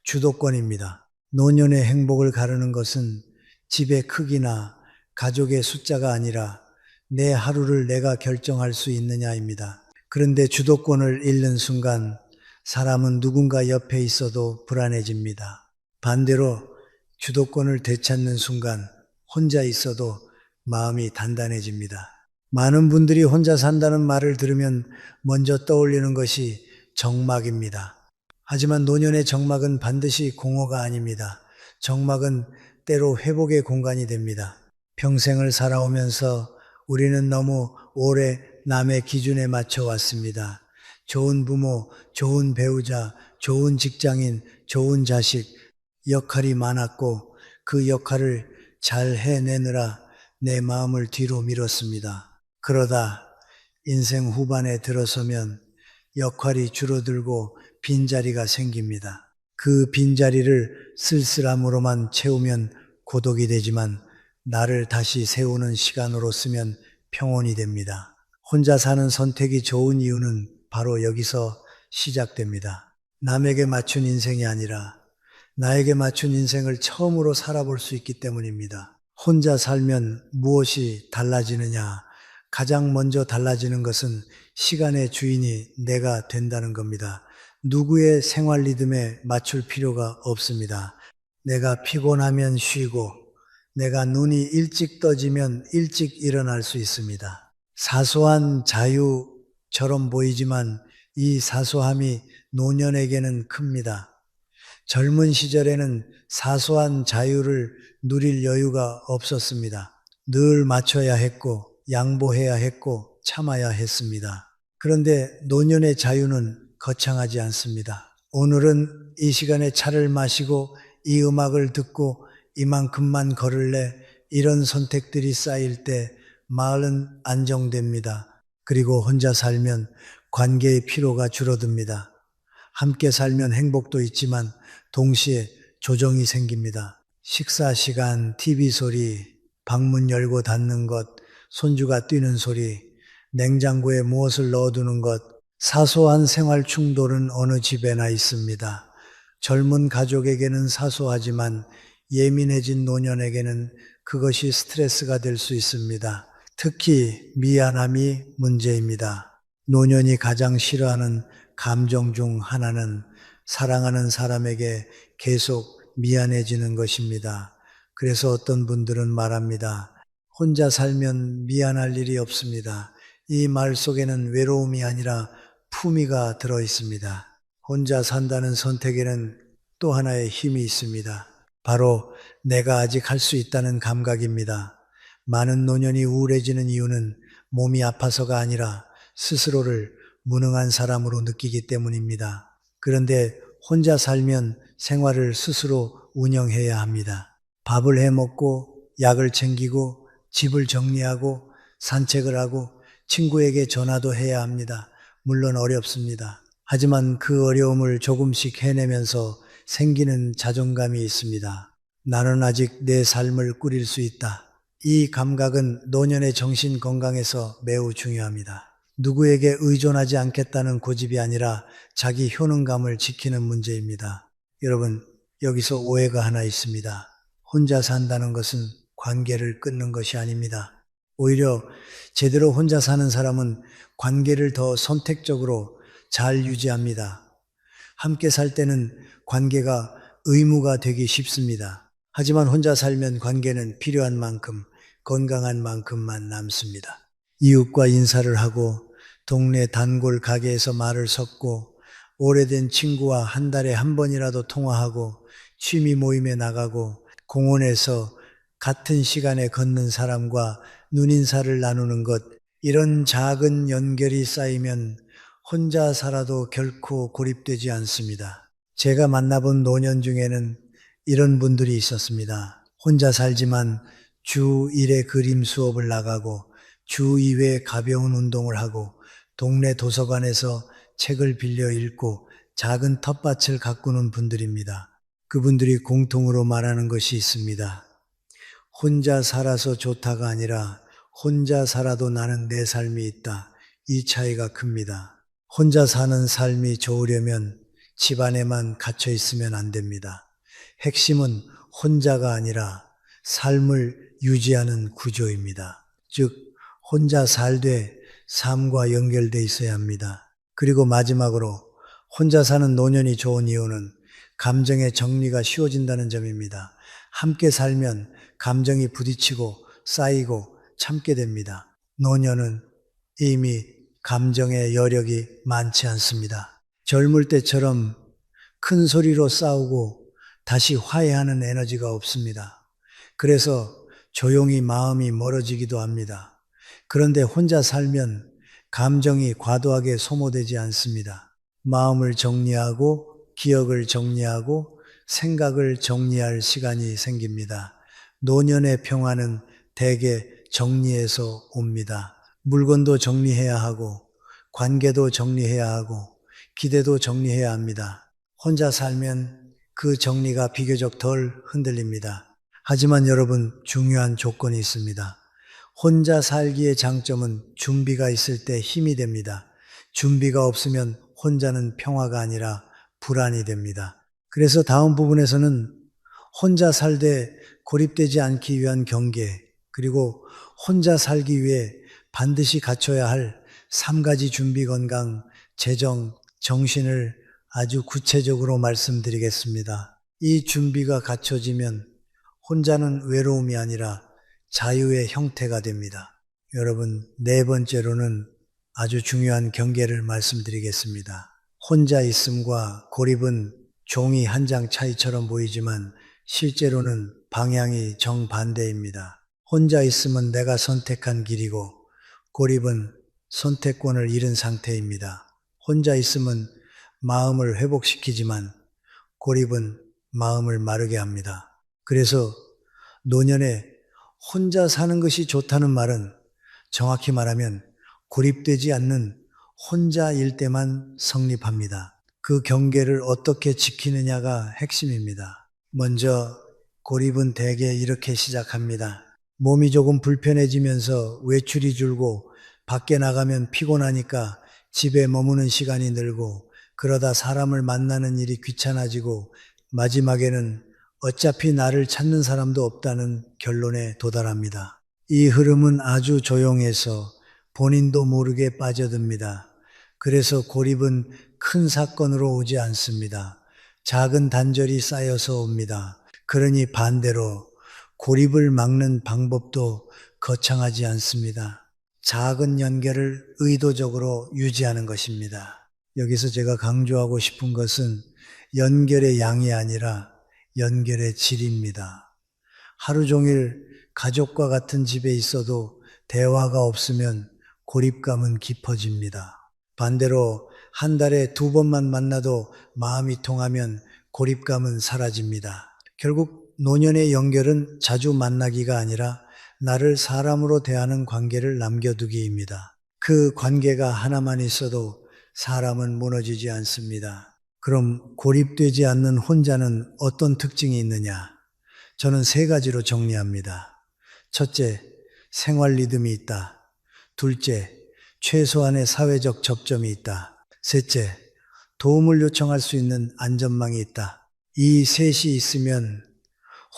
주도권입니다. 노년의 행복을 가르는 것은 집의 크기나 가족의 숫자가 아니라 내 하루를 내가 결정할 수 있느냐입니다. 그런데 주도권을 잃는 순간 사람은 누군가 옆에 있어도 불안해집니다. 반대로 주도권을 되찾는 순간 혼자 있어도 마음이 단단해집니다. 많은 분들이 혼자 산다는 말을 들으면 먼저 떠올리는 것이 정막입니다. 하지만 노년의 정막은 반드시 공허가 아닙니다. 정막은 때로 회복의 공간이 됩니다. 평생을 살아오면서 우리는 너무 오래 남의 기준에 맞춰 왔습니다. 좋은 부모, 좋은 배우자, 좋은 직장인, 좋은 자식, 역할이 많았고 그 역할을 잘 해내느라 내 마음을 뒤로 밀었습니다. 그러다 인생 후반에 들어서면 역할이 줄어들고 빈자리가 생깁니다. 그 빈자리를 쓸쓸함으로만 채우면 고독이 되지만 나를 다시 세우는 시간으로 쓰면 평온이 됩니다. 혼자 사는 선택이 좋은 이유는 바로 여기서 시작됩니다. 남에게 맞춘 인생이 아니라 나에게 맞춘 인생을 처음으로 살아볼 수 있기 때문입니다. 혼자 살면 무엇이 달라지느냐? 가장 먼저 달라지는 것은 시간의 주인이 내가 된다는 겁니다. 누구의 생활 리듬에 맞출 필요가 없습니다. 내가 피곤하면 쉬고, 내가 눈이 일찍 떠지면 일찍 일어날 수 있습니다. 사소한 자유처럼 보이지만 이 사소함이 노년에게는 큽니다. 젊은 시절에는 사소한 자유를 누릴 여유가 없었습니다. 늘 맞춰야 했고, 양보해야 했고, 참아야 했습니다. 그런데 노년의 자유는 거창하지 않습니다. 오늘은 이 시간에 차를 마시고 이 음악을 듣고 이만큼만 걸을래, 이런 선택들이 쌓일 때 마을은 안정됩니다. 그리고 혼자 살면 관계의 피로가 줄어듭니다. 함께 살면 행복도 있지만 동시에 조정이 생깁니다. 식사 시간, TV 소리, 방문 열고 닫는 것, 손주가 뛰는 소리, 냉장고에 무엇을 넣어두는 것, 사소한 생활 충돌은 어느 집에나 있습니다. 젊은 가족에게는 사소하지만 예민해진 노년에게는 그것이 스트레스가 될 수 있습니다. 특히 미안함이 문제입니다. 노년이 가장 싫어하는 감정 중 하나는 사랑하는 사람에게 계속 미안해지는 것입니다. 그래서 어떤 분들은 말합니다. 혼자 살면 미안할 일이 없습니다. 이 말 속에는 외로움이 아니라 품위가 들어 있습니다. 혼자 산다는 선택에는 또 하나의 힘이 있습니다. 바로 내가 아직 할 수 있다는 감각입니다. 많은 노년이 우울해지는 이유는 몸이 아파서가 아니라 스스로를 무능한 사람으로 느끼기 때문입니다. 그런데 혼자 살면 생활을 스스로 운영해야 합니다. 밥을 해 먹고 약을 챙기고 집을 정리하고 산책을 하고 친구에게 전화도 해야 합니다. 물론 어렵습니다. 하지만 그 어려움을 조금씩 해내면서 생기는 자존감이 있습니다. 나는 아직 내 삶을 꾸릴 수 있다. 이 감각은 노년의 정신 건강에서 매우 중요합니다. 누구에게 의존하지 않겠다는 고집이 아니라 자기 효능감을 지키는 문제입니다. 여러분, 여기서 오해가 하나 있습니다. 혼자 산다는 것은 관계를 끊는 것이 아닙니다. 오히려 제대로 혼자 사는 사람은 관계를 더 선택적으로 잘 유지합니다. 함께 살 때는 관계가 의무가 되기 쉽습니다. 하지만 혼자 살면 관계는 필요한 만큼, 건강한 만큼만 남습니다. 이웃과 인사를 하고 동네 단골 가게에서 말을 섞고 오래된 친구와 한 달에 한 번이라도 통화하고 취미 모임에 나가고 공원에서 같은 시간에 걷는 사람과 눈인사를 나누는 것, 이런 작은 연결이 쌓이면 혼자 살아도 결코 고립되지 않습니다. 제가 만나본 노년 중에는 이런 분들이 있었습니다. 혼자 살지만 주 1회 그림 수업을 나가고 주 2회 가벼운 운동을 하고 동네 도서관에서 책을 빌려 읽고 작은 텃밭을 가꾸는 분들입니다. 그분들이 공통으로 말하는 것이 있습니다. 혼자 살아서 좋다가 아니라 혼자 살아도 나는 내 삶이 있다. 이 차이가 큽니다. 혼자 사는 삶이 좋으려면 집 안에만 갇혀 있으면 안 됩니다. 핵심은 혼자가 아니라 삶을 유지하는 구조입니다. 즉, 혼자 살되 삶과 연결되어 있어야 합니다. 그리고 마지막으로 혼자 사는 노년이 좋은 이유는 감정의 정리가 쉬워진다는 점입니다. 함께 살면 감정이 부딪히고 쌓이고 참게 됩니다. 노년은 이미 감정의 여력이 많지 않습니다. 젊을 때처럼 큰 소리로 싸우고 다시 화해하는 에너지가 없습니다. 그래서 조용히 마음이 멀어지기도 합니다. 그런데 혼자 살면 감정이 과도하게 소모되지 않습니다. 마음을 정리하고 기억을 정리하고 생각을 정리할 시간이 생깁니다. 노년의 평화는 대개 정리에서 옵니다. 물건도 정리해야 하고, 관계도 정리해야 하고, 기대도 정리해야 합니다. 혼자 살면 그 정리가 비교적 덜 흔들립니다. 하지만 여러분, 중요한 조건이 있습니다. 혼자 살기의 장점은 준비가 있을 때 힘이 됩니다. 준비가 없으면 혼자는 평화가 아니라 불안이 됩니다. 그래서 다음 부분에서는 혼자 살되 고립되지 않기 위한 경계, 그리고 혼자 살기 위해 반드시 갖춰야 할 3가지 준비 건강, 재정, 정신을 아주 구체적으로 말씀드리겠습니다. 이 준비가 갖춰지면 혼자는 외로움이 아니라 자유의 형태가 됩니다. 여러분, 네 번째로는 아주 중요한 경계를 말씀드리겠습니다. 혼자 있음과 고립은 종이 한 장 차이처럼 보이지만 실제로는 방향이 정반대입니다. 혼자 있음은 내가 선택한 길이고 고립은 선택권을 잃은 상태입니다. 혼자 있음은 마음을 회복시키지만 고립은 마음을 마르게 합니다. 그래서 노년에 혼자 사는 것이 좋다는 말은 정확히 말하면 고립되지 않는 혼자일 때만 성립합니다. 그 경계를 어떻게 지키느냐가 핵심입니다. 먼저 고립은 대개 이렇게 시작합니다. 몸이 조금 불편해지면서 외출이 줄고 밖에 나가면 피곤하니까 집에 머무는 시간이 늘고 그러다 사람을 만나는 일이 귀찮아지고 마지막에는 어차피 나를 찾는 사람도 없다는 결론에 도달합니다. 이 흐름은 아주 조용해서 본인도 모르게 빠져듭니다. 그래서 고립은 큰 사건으로 오지 않습니다. 작은 단절이 쌓여서 옵니다. 그러니 반대로 고립을 막는 방법도 거창하지 않습니다. 작은 연결을 의도적으로 유지하는 것입니다. 여기서 제가 강조하고 싶은 것은 연결의 양이 아니라 연결의 질입니다. 하루 종일 가족과 같은 집에 있어도 대화가 없으면 고립감은 깊어집니다. 반대로 한 달에 2번만 만나도 마음이 통하면 고립감은 사라집니다. 결국 노년의 연결은 자주 만나기가 아니라 나를 사람으로 대하는 관계를 남겨두기입니다. 그 관계가 하나만 있어도 사람은 무너지지 않습니다. 그럼 고립되지 않는 혼자는 어떤 특징이 있느냐? 저는 3가지로 정리합니다. 첫째, 생활 리듬이 있다. 둘째, 최소한의 사회적 접점이 있다. 셋째, 도움을 요청할 수 있는 안전망이 있다. 이 셋이 있으면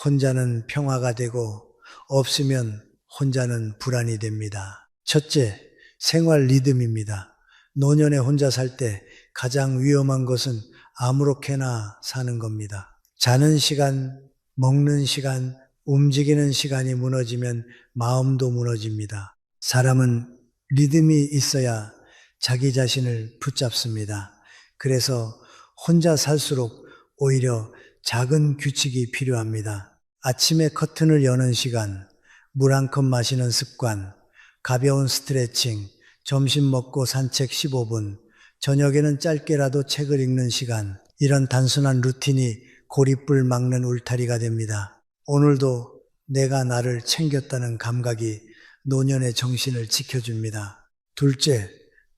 혼자는 평화가 되고 없으면 혼자는 불안이 됩니다. 첫째, 생활 리듬입니다. 노년에 혼자 살 때 가장 위험한 것은 아무렇게나 사는 겁니다. 자는 시간, 먹는 시간, 움직이는 시간이 무너지면 마음도 무너집니다. 사람은 리듬이 있어야 자기 자신을 붙잡습니다. 그래서 혼자 살수록 오히려 작은 규칙이 필요합니다. 아침에 커튼을 여는 시간, 물 한 컵 마시는 습관, 가벼운 스트레칭, 점심 먹고 산책 15분, 저녁에는 짧게라도 책을 읽는 시간, 이런 단순한 루틴이 고립을 막는 울타리가 됩니다. 오늘도 내가 나를 챙겼다는 감각이 노년의 정신을 지켜줍니다. 둘째,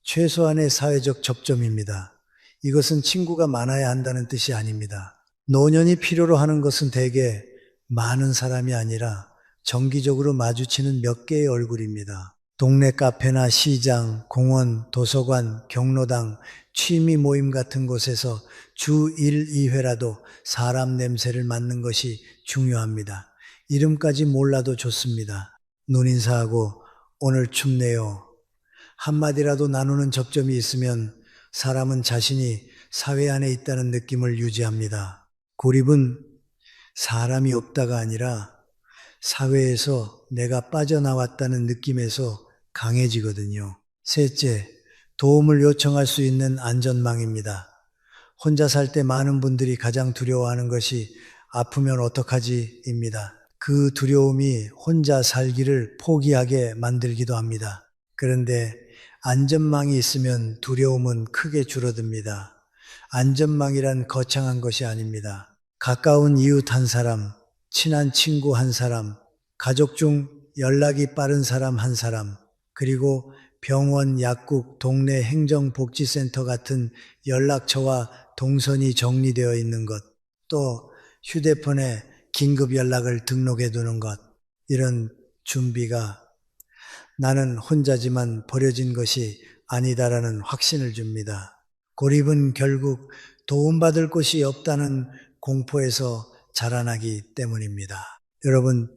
최소한의 사회적 접점입니다. 이것은 친구가 많아야 한다는 뜻이 아닙니다. 노년이 필요로 하는 것은 대개 많은 사람이 아니라 정기적으로 마주치는 몇 개의 얼굴입니다. 동네 카페나 시장, 공원, 도서관, 경로당, 취미 모임 같은 곳에서 주 1, 2회라도 사람 냄새를 맡는 것이 중요합니다. 이름까지 몰라도 좋습니다. 눈인사하고 오늘 춥네요. 한마디라도 나누는 접점이 있으면 사람은 자신이 사회 안에 있다는 느낌을 유지합니다. 고립은 사람이 없다가 아니라 사회에서 내가 빠져나왔다는 느낌에서 강해지거든요. 셋째, 도움을 요청할 수 있는 안전망입니다. 혼자 살 때 많은 분들이 가장 두려워하는 것이 아프면 어떡하지입니다. 그 두려움이 혼자 살기를 포기하게 만들기도 합니다. 그런데 안전망이 있으면 두려움은 크게 줄어듭니다. 안전망이란 거창한 것이 아닙니다. 가까운 이웃 한 사람, 친한 친구 한 사람, 가족 중 연락이 빠른 사람 한 사람, 그리고 병원, 약국, 동네 행정복지센터 같은 연락처와 동선이 정리되어 있는 것, 또 휴대폰에 긴급 연락을 등록해 두는 것, 이런 준비가 나는 혼자지만 버려진 것이 아니다라는 확신을 줍니다. 고립은 결국 도움받을 곳이 없다는 공포에서 자라나기 때문입니다. 여러분,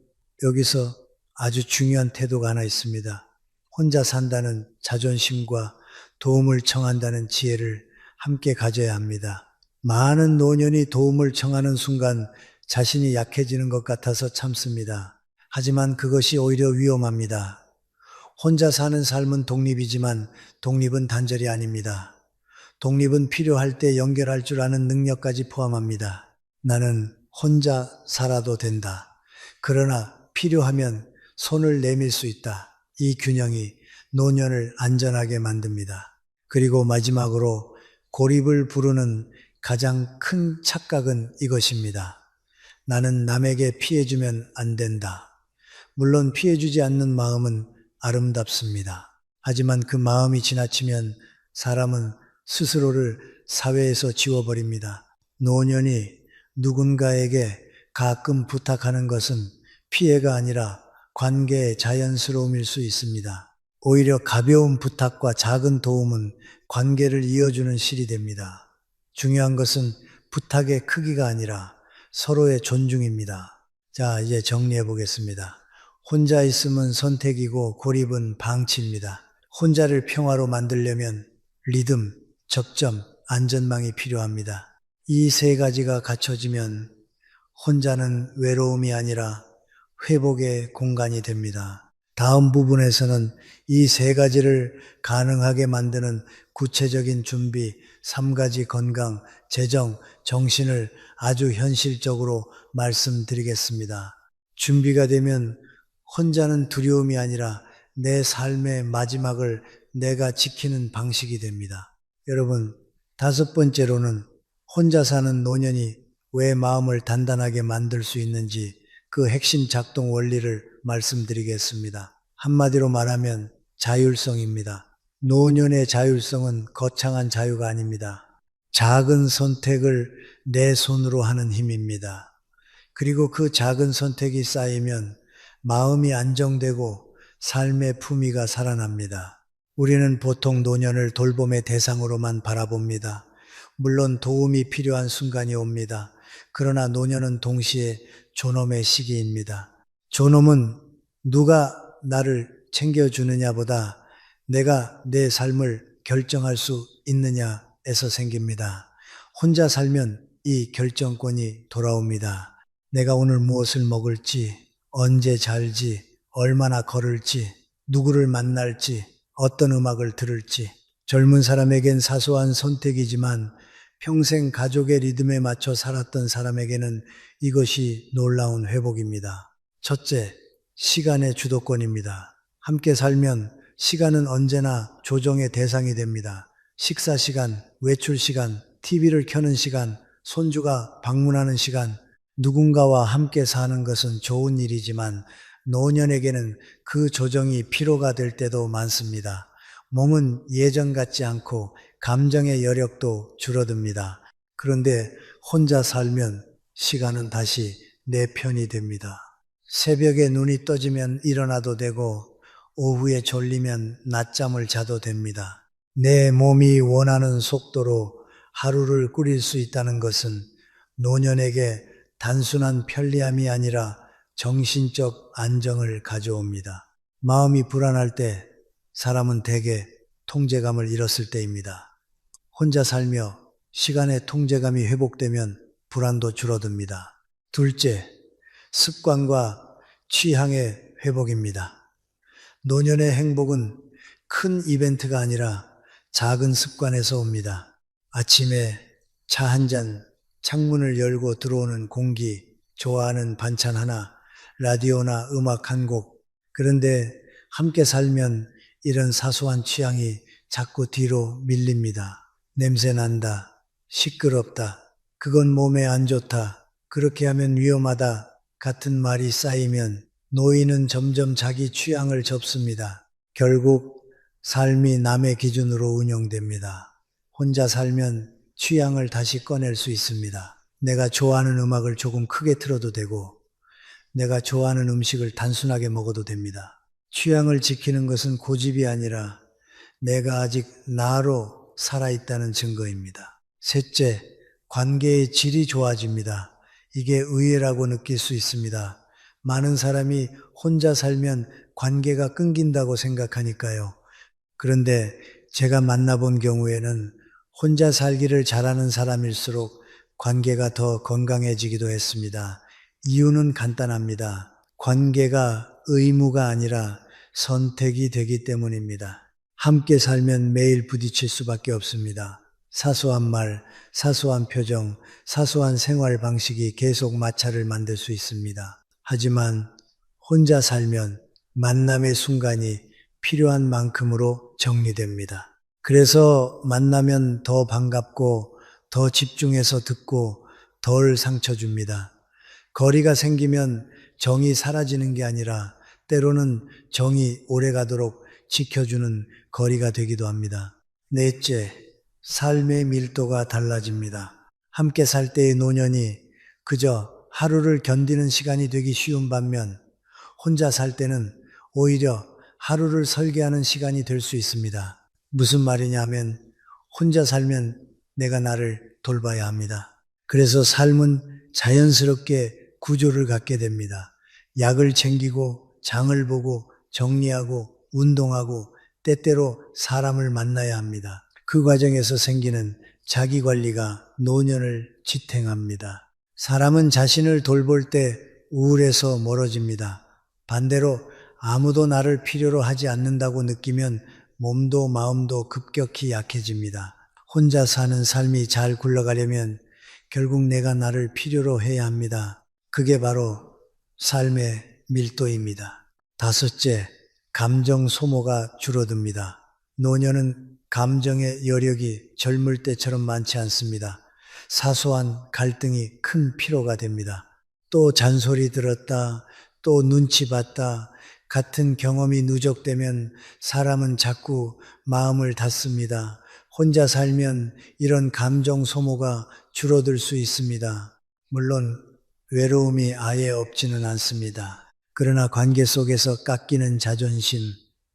여기서 아주 중요한 태도가 하나 있습니다. 혼자 산다는 자존심과 도움을 청한다는 지혜를 함께 가져야 합니다. 많은 노년이 도움을 청하는 순간 자신이 약해지는 것 같아서 참습니다. 하지만 그것이 오히려 위험합니다. 혼자 사는 삶은 독립이지만 독립은 단절이 아닙니다. 독립은 필요할 때 연결할 줄 아는 능력까지 포함합니다. 나는 혼자 살아도 된다. 그러나 필요하면 손을 내밀 수 있다. 이 균형이 노년을 안전하게 만듭니다. 그리고 마지막으로 고립을 부르는 가장 큰 착각은 이것입니다. 나는 남에게 피해주면 안 된다. 물론 피해주지 않는 마음은 아름답습니다. 하지만 그 마음이 지나치면 사람은 스스로를 사회에서 지워버립니다. 노년이 누군가에게 가끔 부탁하는 것은 피해가 아니라 관계의 자연스러움일 수 있습니다. 오히려 가벼운 부탁과 작은 도움은 관계를 이어주는 실이 됩니다. 중요한 것은 부탁의 크기가 아니라 서로의 존중입니다. 자, 이제 정리해 보겠습니다. 혼자 있음은 선택이고 고립은 방치입니다. 혼자를 평화로 만들려면 리듬, 적점, 안전망이 필요합니다. 이 세 가지가 갖춰지면 혼자는 외로움이 아니라 회복의 공간이 됩니다. 다음 부분에서는 이 세 가지를 가능하게 만드는 구체적인 준비, 3가지 건강, 재정, 정신을 아주 현실적으로 말씀드리겠습니다. 준비가 되면 혼자는 두려움이 아니라 내 삶의 마지막을 내가 지키는 방식이 됩니다. 여러분, 5번째로는 혼자 사는 노년이 왜 마음을 단단하게 만들 수 있는지 그 핵심 작동 원리를 말씀드리겠습니다. 한마디로 말하면 자율성입니다. 노년의 자율성은 거창한 자유가 아닙니다. 작은 선택을 내 손으로 하는 힘입니다. 그리고 그 작은 선택이 쌓이면 마음이 안정되고 삶의 품위가 살아납니다. 우리는 보통 노년을 돌봄의 대상으로만 바라봅니다. 물론 도움이 필요한 순간이 옵니다. 그러나 노년은 동시에 존엄의 시기입니다. 존엄은 누가 나를 챙겨주느냐보다 내가 내 삶을 결정할 수 있느냐에서 생깁니다. 혼자 살면 이 결정권이 돌아옵니다. 내가 오늘 무엇을 먹을지, 언제 잘지, 얼마나 걸을지, 누구를 만날지, 어떤 음악을 들을지. 젊은 사람에겐 사소한 선택이지만 평생 가족의 리듬에 맞춰 살았던 사람에게는 이것이 놀라운 회복입니다. 첫째, 시간의 주도권입니다. 함께 살면 시간은 언제나 조정의 대상이 됩니다. 식사 시간, 외출 시간, TV를 켜는 시간, 손주가 방문하는 시간, 누군가와 함께 사는 것은 좋은 일이지만 노년에게는 그 조정이 피로가 될 때도 많습니다. 몸은 예전 같지 않고 감정의 여력도 줄어듭니다. 그런데 혼자 살면 시간은 다시 내 편이 됩니다. 새벽에 눈이 떠지면 일어나도 되고 오후에 졸리면 낮잠을 자도 됩니다. 내 몸이 원하는 속도로 하루를 꾸릴 수 있다는 것은 노년에게 단순한 편리함이 아니라 정신적 안정을 가져옵니다. 마음이 불안할 때 사람은 대개 통제감을 잃었을 때입니다. 혼자 살며 시간의 통제감이 회복되면 불안도 줄어듭니다. 둘째, 습관과 취향의 회복입니다. 노년의 행복은 큰 이벤트가 아니라 작은 습관에서 옵니다. 아침에 차 한 잔, 창문을 열고 들어오는 공기, 좋아하는 반찬 하나, 라디오나 음악 한 곡. 그런데 함께 살면 이런 사소한 취향이 자꾸 뒤로 밀립니다. 냄새 난다, 시끄럽다. 그건 몸에 안 좋다. 그렇게 하면 위험하다. 같은 말이 쌓이면 노인은 점점 자기 취향을 접습니다. 결국 삶이 남의 기준으로 운영됩니다. 혼자 살면 취향을 다시 꺼낼 수 있습니다. 내가 좋아하는 음악을 조금 크게 틀어도 되고, 내가 좋아하는 음식을 단순하게 먹어도 됩니다. 취향을 지키는 것은 고집이 아니라 내가 아직 나로 살아있다는 증거입니다. 셋째, 관계의 질이 좋아집니다. 이게 의외라고 느낄 수 있습니다. 많은 사람이 혼자 살면 관계가 끊긴다고 생각하니까요. 그런데 제가 만나본 경우에는 혼자 살기를 잘하는 사람일수록 관계가 더 건강해지기도 했습니다. 이유는 간단합니다. 관계가 의무가 아니라 선택이 되기 때문입니다. 함께 살면 매일 부딪힐 수밖에 없습니다. 사소한 말, 사소한 표정, 사소한 생활 방식이 계속 마찰을 만들 수 있습니다. 하지만 혼자 살면 만남의 순간이 필요한 만큼으로 정리됩니다. 그래서 만나면 더 반갑고 더 집중해서 듣고 덜 상처 줍니다. 거리가 생기면 정이 사라지는 게 아니라 때로는 정이 오래가도록 지켜주는 거리가 되기도 합니다. 넷째, 삶의 밀도가 달라집니다. 함께 살 때의 노년이 그저 하루를 견디는 시간이 되기 쉬운 반면 혼자 살 때는 오히려 하루를 설계하는 시간이 될 수 있습니다. 무슨 말이냐 하면 혼자 살면 내가 나를 돌봐야 합니다. 그래서 삶은 자연스럽게 구조를 갖게 됩니다. 약을 챙기고 장을 보고 정리하고 운동하고 때때로 사람을 만나야 합니다. 그 과정에서 생기는 자기관리가 노년을 지탱합니다. 사람은 자신을 돌볼 때 우울해서 멀어집니다. 반대로 아무도 나를 필요로 하지 않는다고 느끼면 몸도 마음도 급격히 약해집니다. 혼자 사는 삶이 잘 굴러가려면 결국 내가 나를 필요로 해야 합니다. 그게 바로 삶의 밀도입니다. 다섯째, 감정 소모가 줄어듭니다. 노년은 감정의 여력이 젊을 때처럼 많지 않습니다. 사소한 갈등이 큰 피로가 됩니다. 또 잔소리 들었다, 또 눈치 봤다, 같은 경험이 누적되면 사람은 자꾸 마음을 닫습니다. 혼자 살면 이런 감정 소모가 줄어들 수 있습니다. 물론 외로움이 아예 없지는 않습니다. 그러나 관계 속에서 깎이는 자존심,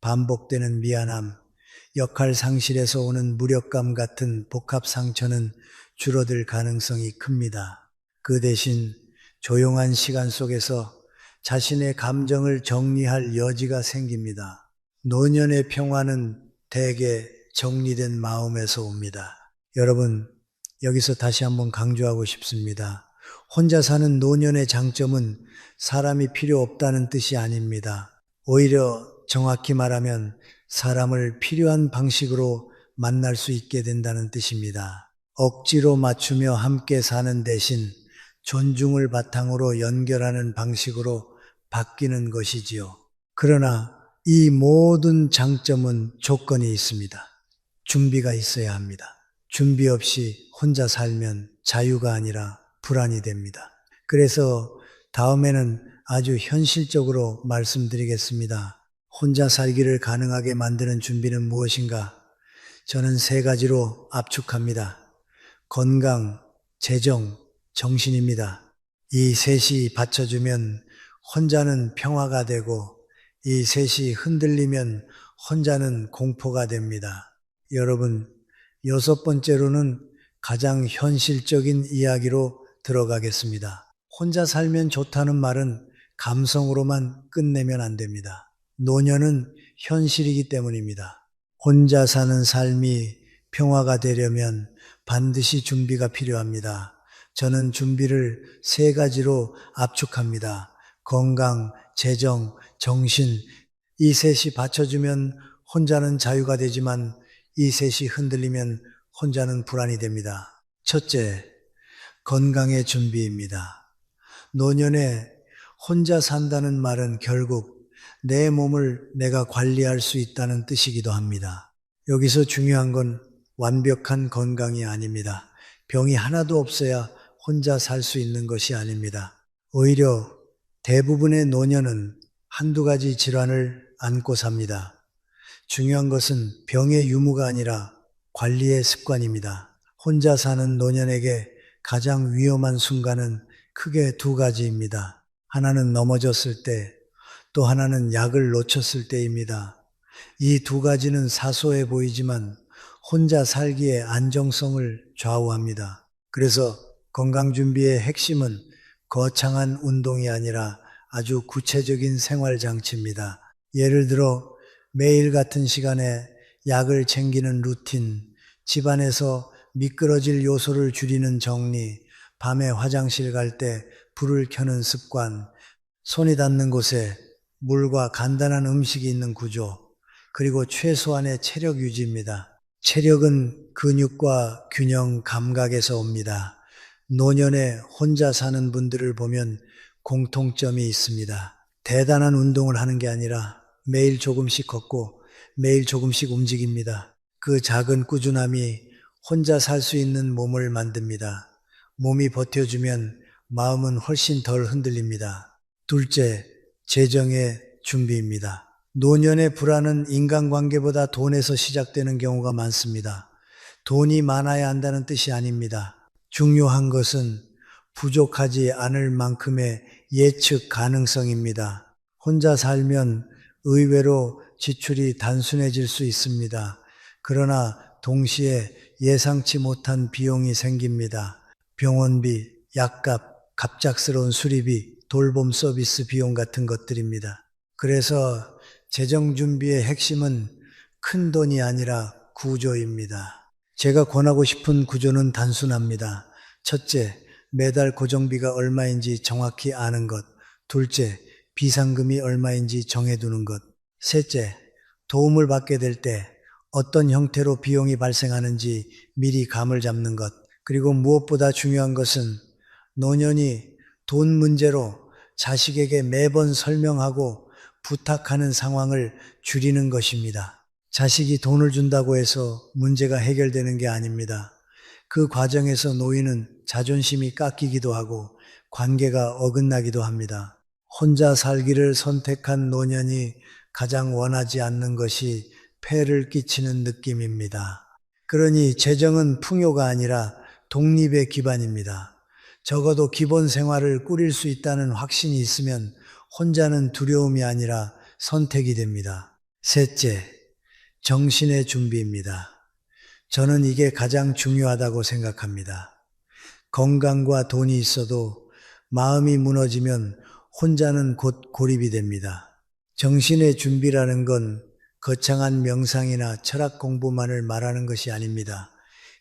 반복되는 미안함, 역할 상실에서 오는 무력감 같은 복합 상처는 줄어들 가능성이 큽니다. 그 대신 조용한 시간 속에서 자신의 감정을 정리할 여지가 생깁니다. 노년의 평화는 대개 정리된 마음에서 옵니다. 여러분, 여기서 다시 한번 강조하고 싶습니다. 혼자 사는 노년의 장점은 사람이 필요 없다는 뜻이 아닙니다. 오히려 정확히 말하면 사람을 필요한 방식으로 만날 수 있게 된다는 뜻입니다. 억지로 맞추며 함께 사는 대신 존중을 바탕으로 연결하는 방식으로 바뀌는 것이지요. 그러나 이 모든 장점은 조건이 있습니다. 준비가 있어야 합니다. 준비 없이 혼자 살면 자유가 아니라 불안이 됩니다. 그래서 다음에는 아주 현실적으로 말씀드리겠습니다. 혼자 살기를 가능하게 만드는 준비는 무엇인가? 저는 세 가지로 압축합니다. 건강, 재정, 정신입니다. 이 셋이 받쳐주면 혼자는 평화가 되고 이 셋이 흔들리면 혼자는 공포가 됩니다. 여러분, 여섯 번째로는 가장 현실적인 이야기로 들어가겠습니다. 혼자 살면 좋다는 말은 감성으로만 끝내면 안 됩니다. 노년은 현실이기 때문입니다. 혼자 사는 삶이 평화가 되려면 반드시 준비가 필요합니다. 저는 준비를 세 가지로 압축합니다. 건강, 재정, 정신, 이 셋이 받쳐주면 혼자는 자유가 되지만 이 셋이 흔들리면 혼자는 불안이 됩니다. 첫째, 건강의 준비입니다. 노년에 혼자 산다는 말은 결국 내 몸을 내가 관리할 수 있다는 뜻이기도 합니다. 여기서 중요한 건 완벽한 건강이 아닙니다. 병이 하나도 없어야 혼자 살 수 있는 것이 아닙니다. 오히려 대부분의 노년은 한두 가지 질환을 안고 삽니다. 중요한 것은 병의 유무가 아니라 관리의 습관입니다. 혼자 사는 노년에게 가장 위험한 순간은 크게 두 가지입니다. 하나는 넘어졌을 때, 또 하나는 약을 놓쳤을 때입니다. 이 두 가지는 사소해 보이지만 혼자 살기의 안정성을 좌우합니다. 그래서 건강준비의 핵심은 거창한 운동이 아니라 아주 구체적인 생활 장치입니다. 예를 들어 매일 같은 시간에 약을 챙기는 루틴, 집안에서 미끄러질 요소를 줄이는 정리, 밤에 화장실 갈 때 불을 켜는 습관, 손이 닿는 곳에 물과 간단한 음식이 있는 구조, 그리고 최소한의 체력 유지입니다. 체력은 근육과 균형 감각에서 옵니다. 노년에 혼자 사는 분들을 보면 공통점이 있습니다. 대단한 운동을 하는 게 아니라 매일 조금씩 걷고 매일 조금씩 움직입니다. 그 작은 꾸준함이 혼자 살 수 있는 몸을 만듭니다. 몸이 버텨주면 마음은 훨씬 덜 흔들립니다. 둘째, 재정의 준비입니다. 노년의 불안은 인간관계보다 돈에서 시작되는 경우가 많습니다. 돈이 많아야 한다는 뜻이 아닙니다. 중요한 것은 부족하지 않을 만큼의 예측 가능성입니다. 혼자 살면 의외로 지출이 단순해질 수 있습니다. 그러나 동시에 예상치 못한 비용이 생깁니다. 병원비, 약값, 갑작스러운 수리비, 돌봄 서비스 비용 같은 것들입니다. 그래서 재정 준비의 핵심은 큰 돈이 아니라 구조입니다. 제가 권하고 싶은 구조는 단순합니다. 첫째, 매달 고정비가 얼마인지 정확히 아는 것. 둘째, 비상금이 얼마인지 정해두는 것. 셋째, 도움을 받게 될 때 어떤 형태로 비용이 발생하는지 미리 감을 잡는 것. 그리고 무엇보다 중요한 것은 노년이 돈 문제로 자식에게 매번 설명하고 부탁하는 상황을 줄이는 것입니다. 자식이 돈을 준다고 해서 문제가 해결되는 게 아닙니다. 그 과정에서 노인은 자존심이 깎이기도 하고 관계가 어긋나기도 합니다. 혼자 살기를 선택한 노년이 가장 원하지 않는 것이 폐를 끼치는 느낌입니다. 그러니 재정은 풍요가 아니라 독립의 기반입니다. 적어도 기본 생활을 꾸릴 수 있다는 확신이 있으면 혼자는 두려움이 아니라 선택이 됩니다. 셋째, 정신의 준비입니다. 저는 이게 가장 중요하다고 생각합니다. 건강과 돈이 있어도 마음이 무너지면 혼자는 곧 고립이 됩니다. 정신의 준비라는 건 거창한 명상이나 철학 공부만을 말하는 것이 아닙니다.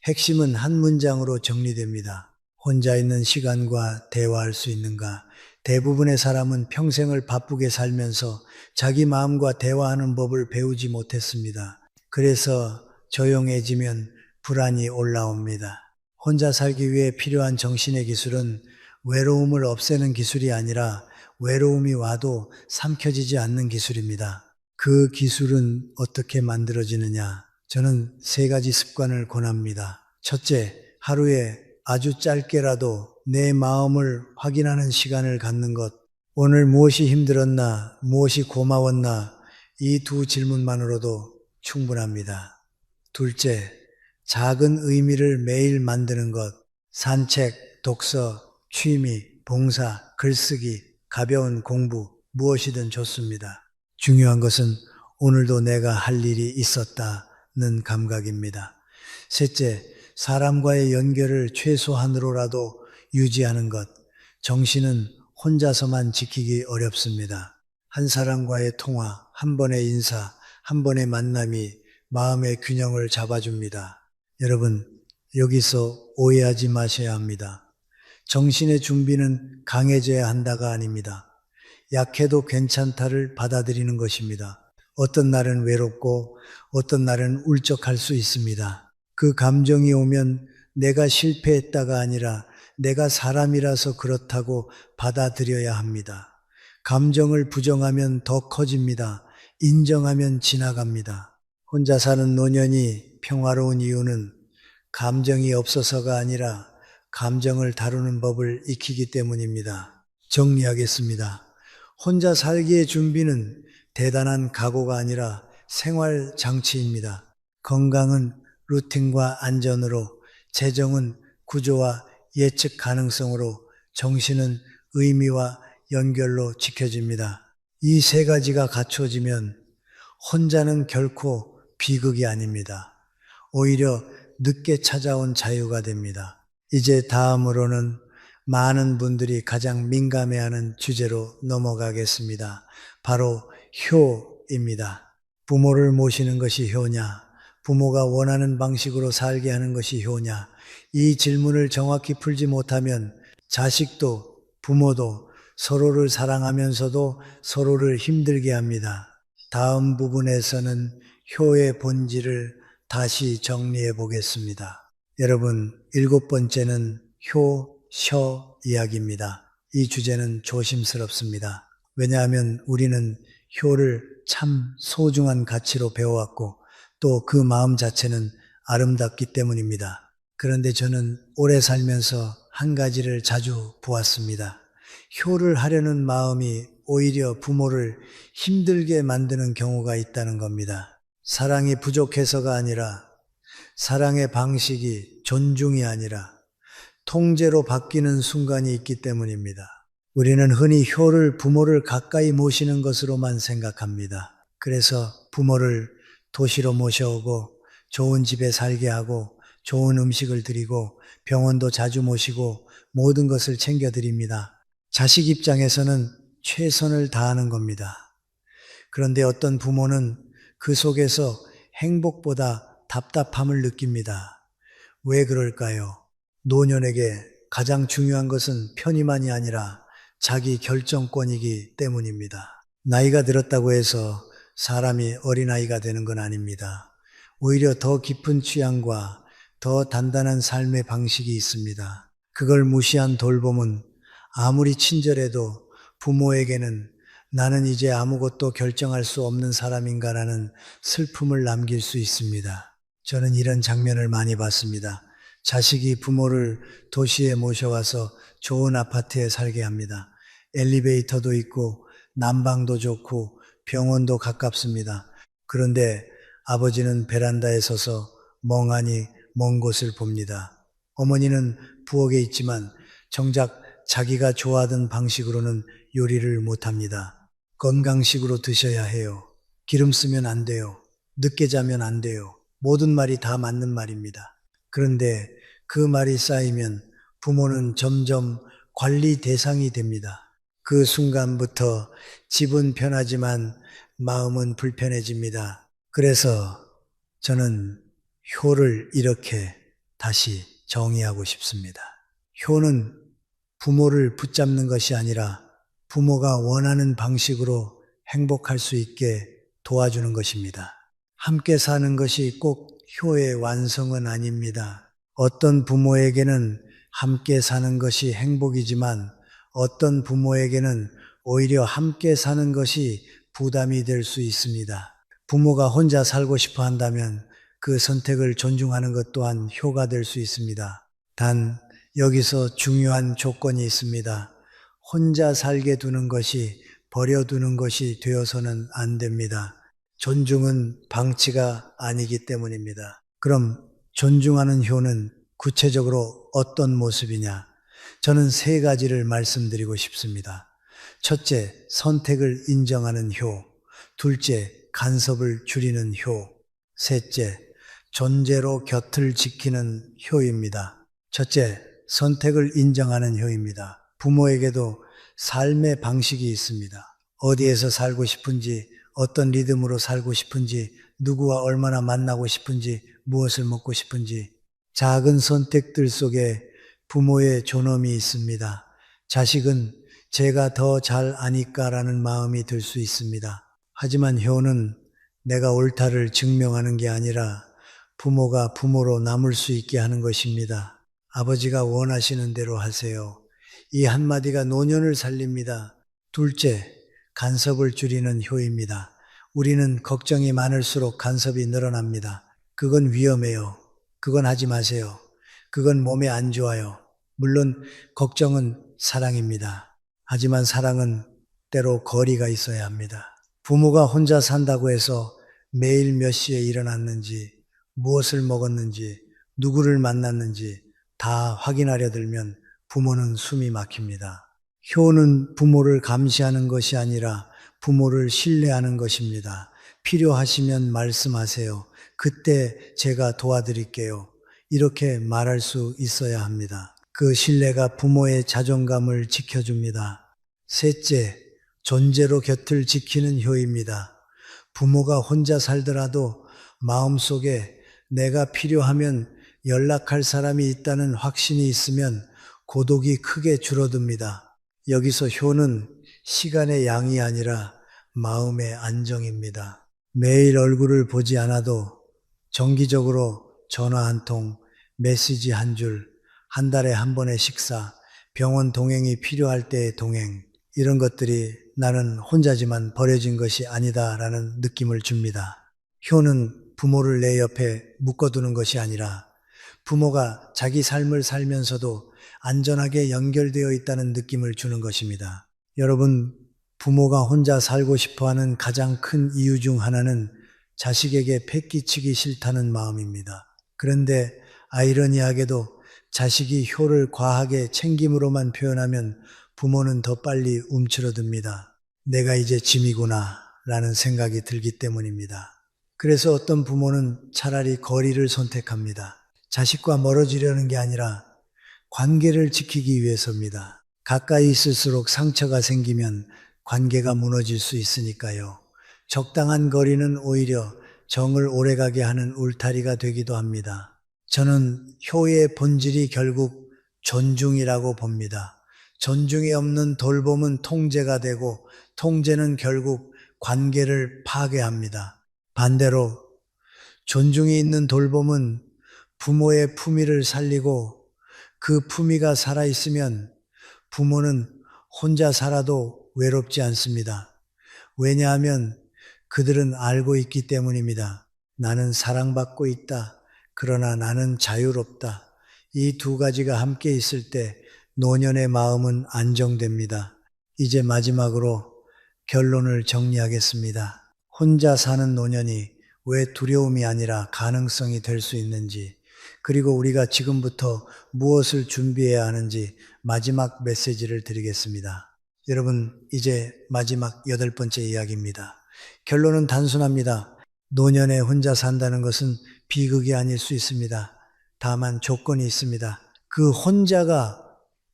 핵심은 한 문장으로 정리됩니다. 혼자 있는 시간과 대화할 수 있는가? 대부분의 사람은 평생을 바쁘게 살면서 자기 마음과 대화하는 법을 배우지 못했습니다. 그래서 조용해지면 불안이 올라옵니다. 혼자 살기 위해 필요한 정신의 기술은 외로움을 없애는 기술이 아니라 외로움이 와도 삼켜지지 않는 기술입니다. 그 기술은 어떻게 만들어지느냐? 저는 세 가지 습관을 권합니다. 첫째, 하루에 아주 짧게라도 내 마음을 확인하는 시간을 갖는 것. 오늘 무엇이 힘들었나, 무엇이 고마웠나, 이 두 질문만으로도 충분합니다. 둘째, 작은 의미를 매일 만드는 것. 산책, 독서, 취미, 봉사, 글쓰기, 가벼운 공부, 무엇이든 좋습니다. 중요한 것은 오늘도 내가 할 일이 있었다는 감각입니다. 셋째, 사람과의 연결을 최소한으로라도 유지하는 것. 정신은 혼자서만 지키기 어렵습니다. 한 사람과의 통화, 한 번의 인사, 한 번의 만남이 마음의 균형을 잡아줍니다. 여러분, 여기서 오해하지 마셔야 합니다. 정신의 준비는 강해져야 한다가 아닙니다. 약해도 괜찮다를 받아들이는 것입니다. 어떤 날은 외롭고 어떤 날은 울적할 수 있습니다. 그 감정이 오면 내가 실패했다가 아니라 내가 사람이라서 그렇다고 받아들여야 합니다. 감정을 부정하면 더 커집니다. 인정하면 지나갑니다. 혼자 사는 노년이 평화로운 이유는 감정이 없어서가 아니라 감정을 다루는 법을 익히기 때문입니다. 정리하겠습니다. 혼자 살기의 준비는 대단한 각오가 아니라 생활 장치입니다. 건강은 루틴과 안전으로, 재정은 구조와 예측 가능성으로, 정신은 의미와 연결로 지켜집니다. 이 세 가지가 갖춰지면 혼자는 결코 비극이 아닙니다. 오히려 늦게 찾아온 자유가 됩니다. 이제 다음으로는 많은 분들이 가장 민감해하는 주제로 넘어가겠습니다. 바로 효입니다. 부모를 모시는 것이 효냐? 부모가 원하는 방식으로 살게 하는 것이 효냐? 이 질문을 정확히 풀지 못하면 자식도 부모도 서로를 사랑하면서도 서로를 힘들게 합니다. 다음 부분에서는 효의 본질을 다시 정리해 보겠습니다. 여러분, 7번째는 효, 셔 이야기입니다. 이 주제는 조심스럽습니다. 왜냐하면 우리는 효를 참 소중한 가치로 배워왔고 또 그 마음 자체는 아름답기 때문입니다. 그런데 저는 오래 살면서 한 가지를 자주 보았습니다. 효를 하려는 마음이 오히려 부모를 힘들게 만드는 경우가 있다는 겁니다. 사랑이 부족해서가 아니라 사랑의 방식이 존중이 아니라 통제로 바뀌는 순간이 있기 때문입니다. 우리는 흔히 효를 부모를 가까이 모시는 것으로만 생각합니다. 그래서 부모를 도시로 모셔오고 좋은 집에 살게 하고 좋은 음식을 드리고 병원도 자주 모시고 모든 것을 챙겨드립니다. 자식 입장에서는 최선을 다하는 겁니다. 그런데 어떤 부모는 그 속에서 행복보다 답답함을 느낍니다. 왜 그럴까요? 노년에게 가장 중요한 것은 편의만이 아니라 자기 결정권이기 때문입니다. 나이가 들었다고 해서 사람이 어린아이가 되는 건 아닙니다. 오히려 더 깊은 취향과 더 단단한 삶의 방식이 있습니다. 그걸 무시한 돌봄은 아무리 친절해도 부모에게는 나는 이제 아무것도 결정할 수 없는 사람인가라는 슬픔을 남길 수 있습니다. 저는 이런 장면을 많이 봤습니다. 자식이 부모를 도시에 모셔와서 좋은 아파트에 살게 합니다. 엘리베이터도 있고 난방도 좋고 병원도 가깝습니다. 그런데 아버지는 베란다에 서서 멍하니 먼 곳을 봅니다. 어머니는 부엌에 있지만 정작 자기가 좋아하던 방식으로는 요리를 못합니다. 건강식으로 드셔야 해요. 기름 쓰면 안 돼요. 늦게 자면 안 돼요. 모든 말이 다 맞는 말입니다. 그런데 그 말이 쌓이면 부모는 점점 관리 대상이 됩니다. 그 순간부터 집은 편하지만 마음은 불편해집니다. 그래서 저는 효를 이렇게 다시 정의하고 싶습니다. 효는 부모를 붙잡는 것이 아니라 부모가 원하는 방식으로 행복할 수 있게 도와주는 것입니다. 함께 사는 것이 꼭 효의 완성은 아닙니다. 어떤 부모에게는 함께 사는 것이 행복이지만 어떤 부모에게는 오히려 함께 사는 것이 부담이 될 수 있습니다. 부모가 혼자 살고 싶어 한다면 그 선택을 존중하는 것 또한 효가 될 수 있습니다. 단 여기서 중요한 조건이 있습니다. 혼자 살게 두는 것이 버려두는 것이 되어서는 안 됩니다. 존중은 방치가 아니기 때문입니다. 그럼 존중하는 효는 구체적으로 어떤 모습이냐? 저는 세 가지를 말씀드리고 싶습니다. 첫째, 선택을 인정하는 효. 둘째, 간섭을 줄이는 효. 셋째, 존재로 곁을 지키는 효입니다. 첫째, 선택을 인정하는 효입니다. 부모에게도 삶의 방식이 있습니다. 어디에서 살고 싶은지, 어떤 리듬으로 살고 싶은지, 누구와 얼마나 만나고 싶은지, 무엇을 먹고 싶은지, 작은 선택들 속에 부모의 존엄이 있습니다. 자식은 제가 더 잘 아니까라는 마음이 들 수 있습니다. 하지만 효는 내가 옳다를 증명하는 게 아니라 부모가 부모로 남을 수 있게 하는 것입니다. 아버지가 원하시는 대로 하세요. 이 한마디가 노년을 살립니다. 둘째, 간섭을 줄이는 효입니다. 우리는 걱정이 많을수록 간섭이 늘어납니다. 그건 위험해요. 그건 하지 마세요. 그건 몸에 안 좋아요. 물론 걱정은 사랑입니다. 하지만 사랑은 때로 거리가 있어야 합니다. 부모가 혼자 산다고 해서 매일 몇 시에 일어났는지, 무엇을 먹었는지, 누구를 만났는지 다 확인하려 들면 부모는 숨이 막힙니다. 효는 부모를 감시하는 것이 아니라 부모를 신뢰하는 것입니다. 필요하시면 말씀하세요. 그때 제가 도와드릴게요. 이렇게 말할 수 있어야 합니다. 그 신뢰가 부모의 자존감을 지켜줍니다. 셋째, 존재로 곁을 지키는 효입니다. 부모가 혼자 살더라도 마음속에 내가 필요하면 연락할 사람이 있다는 확신이 있으면 고독이 크게 줄어듭니다. 여기서 효는 시간의 양이 아니라 마음의 안정입니다. 매일 얼굴을 보지 않아도 정기적으로 전화 한 통, 메시지 한 줄, 한 달에 한 번의 식사, 병원 동행이 필요할 때의 동행, 이런 것들이 나는 혼자지만 버려진 것이 아니다라는 느낌을 줍니다. 효는 부모를 내 옆에 묶어두는 것이 아니라 부모가 자기 삶을 살면서도 안전하게 연결되어 있다는 느낌을 주는 것입니다. 여러분, 부모가 혼자 살고 싶어 하는 가장 큰 이유 중 하나는 자식에게 패기치기 싫다는 마음입니다. 그런데 아이러니하게도 자식이 효를 과하게 챙김으로만 표현하면 부모는 더 빨리 움츠러듭니다. 내가 이제 짐이구나 라는 생각이 들기 때문입니다. 그래서 어떤 부모는 차라리 거리를 선택합니다. 자식과 멀어지려는 게 아니라 관계를 지키기 위해서입니다. 가까이 있을수록 상처가 생기면 관계가 무너질 수 있으니까요. 적당한 거리는 오히려 정을 오래가게 하는 울타리가 되기도 합니다. 저는 효의 본질이 결국 존중이라고 봅니다. 존중이 없는 돌봄은 통제가 되고 통제는 결국 관계를 파괴합니다. 반대로 존중이 있는 돌봄은 부모의 품위를 살리고 그 품위가 살아있으면 부모는 혼자 살아도 외롭지 않습니다. 왜냐하면 그들은 알고 있기 때문입니다. 나는 사랑받고 있다. 그러나 나는 자유롭다. 이 두 가지가 함께 있을 때 노년의 마음은 안정됩니다. 이제 마지막으로 결론을 정리하겠습니다. 혼자 사는 노년이 왜 두려움이 아니라 가능성이 될 수 있는지, 그리고 우리가 지금부터 무엇을 준비해야 하는지 마지막 메시지를 드리겠습니다. 여러분, 이제 마지막 8번째 이야기입니다. 결론은 단순합니다. 노년에 혼자 산다는 것은 비극이 아닐 수 있습니다. 다만 조건이 있습니다. 그 혼자가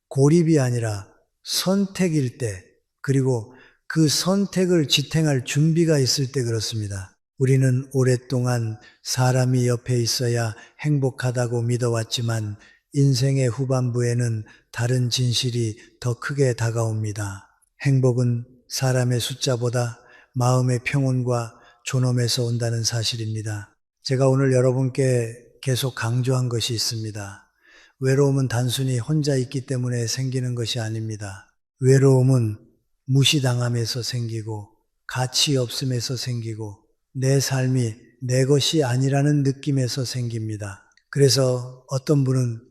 고립이 아니라 선택일 때, 그리고 그 선택을 지탱할 준비가 있을 때 그렇습니다. 우리는 오랫동안 사람이 옆에 있어야 행복하다고 믿어왔지만 인생의 후반부에는 다른 진실이 더 크게 다가옵니다. 행복은 사람의 숫자보다 마음의 평온과 존엄에서 온다는 사실입니다. 제가 오늘 여러분께 계속 강조한 것이 있습니다. 외로움은 단순히 혼자 있기 때문에 생기는 것이 아닙니다. 외로움은 무시당함에서 생기고 가치 없음에서 생기고 내 삶이 내 것이 아니라는 느낌에서 생깁니다. 그래서 어떤 분은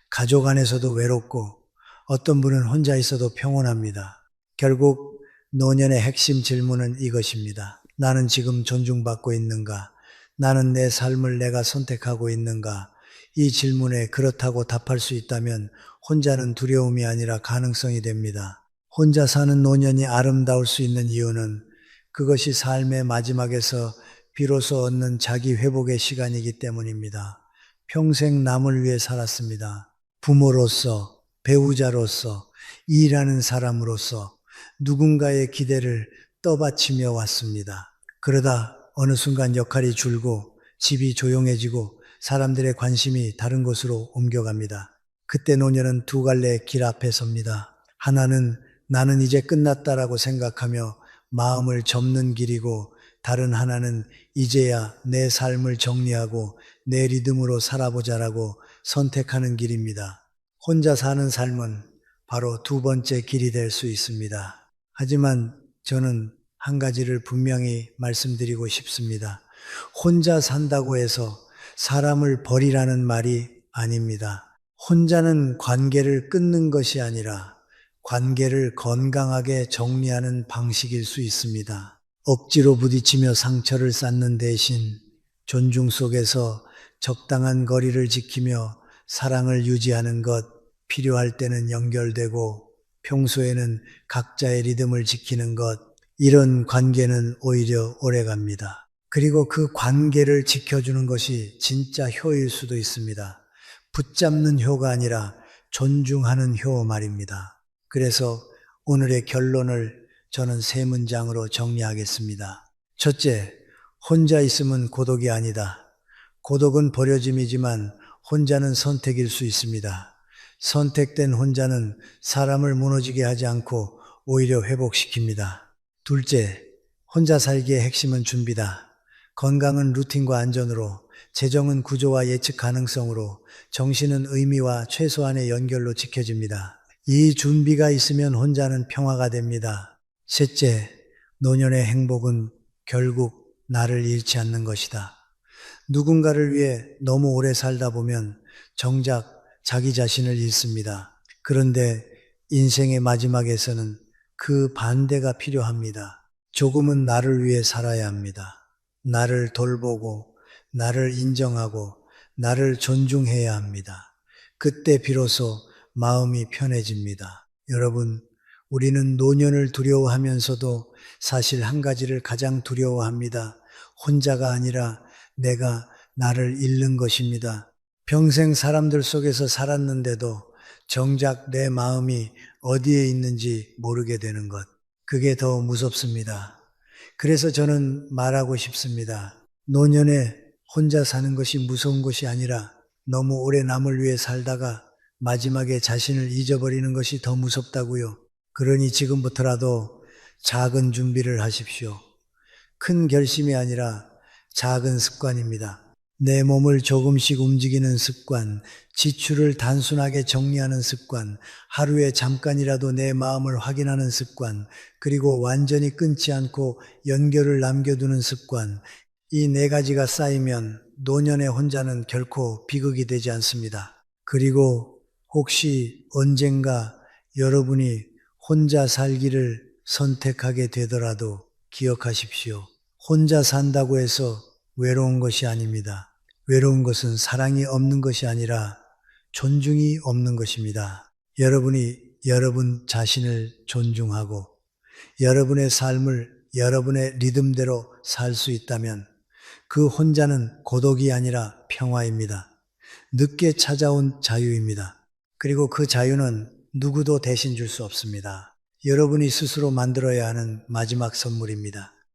가족 안에서도 외롭고 어떤 분은 혼자 있어도 평온합니다. 결국 노년의 핵심 질문은 이것입니다. 나는 지금 존중받고 있는가? 나는 내 삶을 내가 선택하고 있는가? 이 질문에 그렇다고 답할 수 있다면 혼자는 두려움이 아니라 가능성이 됩니다. 혼자 사는 노년이 아름다울 수 있는 이유는 그것이 삶의 마지막에서 비로소 얻는 자기 회복의 시간이기 때문입니다. 평생 남을 위해 살았습니다. 부모로서, 배우자로서, 일하는 사람으로서 누군가의 기대를 떠받치며 왔습니다. 그러다 어느 순간 역할이 줄고 집이 조용해지고 사람들의 관심이 다른 곳으로 옮겨갑니다. 그때 노년은 두 갈래의 길 앞에 섭니다. 하나는 나는 이제 끝났다라고 생각하며 마음을 접는 길이고, 다른 하나는 이제야 내 삶을 정리하고 내 리듬으로 살아보자라고 선택하는 길입니다. 혼자 사는 삶은 바로 두 번째 길이 될 수 있습니다. 하지만 저는 한 가지를 분명히 말씀드리고 싶습니다. 혼자 산다고 해서 사람을 버리라는 말이 아닙니다. 혼자는 관계를 끊는 것이 아니라 관계를 건강하게 정리하는 방식일 수 있습니다. 억지로 부딪히며 상처를 쌓는 대신 존중 속에서 적당한 거리를 지키며 사랑을 유지하는 것, 필요할 때는 연결되고 평소에는 각자의 리듬을 지키는 것, 이런 관계는 오히려 오래갑니다. 그리고 그 관계를 지켜주는 것이 진짜 효일 수도 있습니다. 붙잡는 효가 아니라 존중하는 효 말입니다. 그래서 오늘의 결론을 저는 세 문장으로 정리하겠습니다. 첫째, 혼자 있으면 고독이 아니다. 고독은 버려짐이지만 혼자는 선택일 수 있습니다. 선택된 혼자는 사람을 무너지게 하지 않고 오히려 회복시킵니다. 둘째, 혼자 살기의 핵심은 준비다. 건강은 루틴과 안전으로, 재정은 구조와 예측 가능성으로, 정신은 의미와 최소한의 연결로 지켜집니다. 이 준비가 있으면 혼자는 평화가 됩니다. 셋째, 노년의 행복은 결국 나를 잃지 않는 것이다. 누군가를 위해 너무 오래 살다 보면 정작 자기 자신을 잃습니다. 그런데 인생의 마지막에서는 그 반대가 필요합니다. 조금은 나를 위해 살아야 합니다. 나를 돌보고, 나를 인정하고, 나를 존중해야 합니다. 그때 비로소 마음이 편해집니다. 여러분, 우리는 노년을 두려워하면서도 사실 한 가지를 가장 두려워합니다. 혼자가 아니라 내가 나를 잃는 것입니다. 평생 사람들 속에서 살았는데도 정작 내 마음이 어디에 있는지 모르게 되는 것. 그게 더 무섭습니다. 그래서 저는 말하고 싶습니다. 노년에 혼자 사는 것이 무서운 것이 아니라 너무 오래 남을 위해 살다가 마지막에 자신을 잊어버리는 것이 더 무섭다고요. 그러니 지금부터라도 작은 준비를 하십시오. 큰 결심이 아니라 작은 습관입니다. 내 몸을 조금씩 움직이는 습관, 지출을 단순하게 정리하는 습관, 하루에 잠깐이라도 내 마음을 확인하는 습관, 그리고 완전히 끊지 않고 연결을 남겨두는 습관, 이 네 가지가 쌓이면 노년의 혼자는 결코 비극이 되지 않습니다. 그리고 혹시 언젠가 여러분이 혼자 살기를 선택하게 되더라도 기억하십시오. 혼자 산다고 해서 외로운 것이 아닙니다. 외로운 것은 사랑이 없는 것이 아니라 존중이 없는 것입니다. 여러분이 여러분 자신을 존중하고 여러분의 삶을 여러분의 리듬대로 살 수 있다면 그 혼자는 고독이 아니라 평화입니다. 늦게 찾아온 자유입니다. 그리고 그 자유는 누구도 대신 줄 수 없습니다. 여러분이 스스로 만들어야 하는 마지막 선물입니다.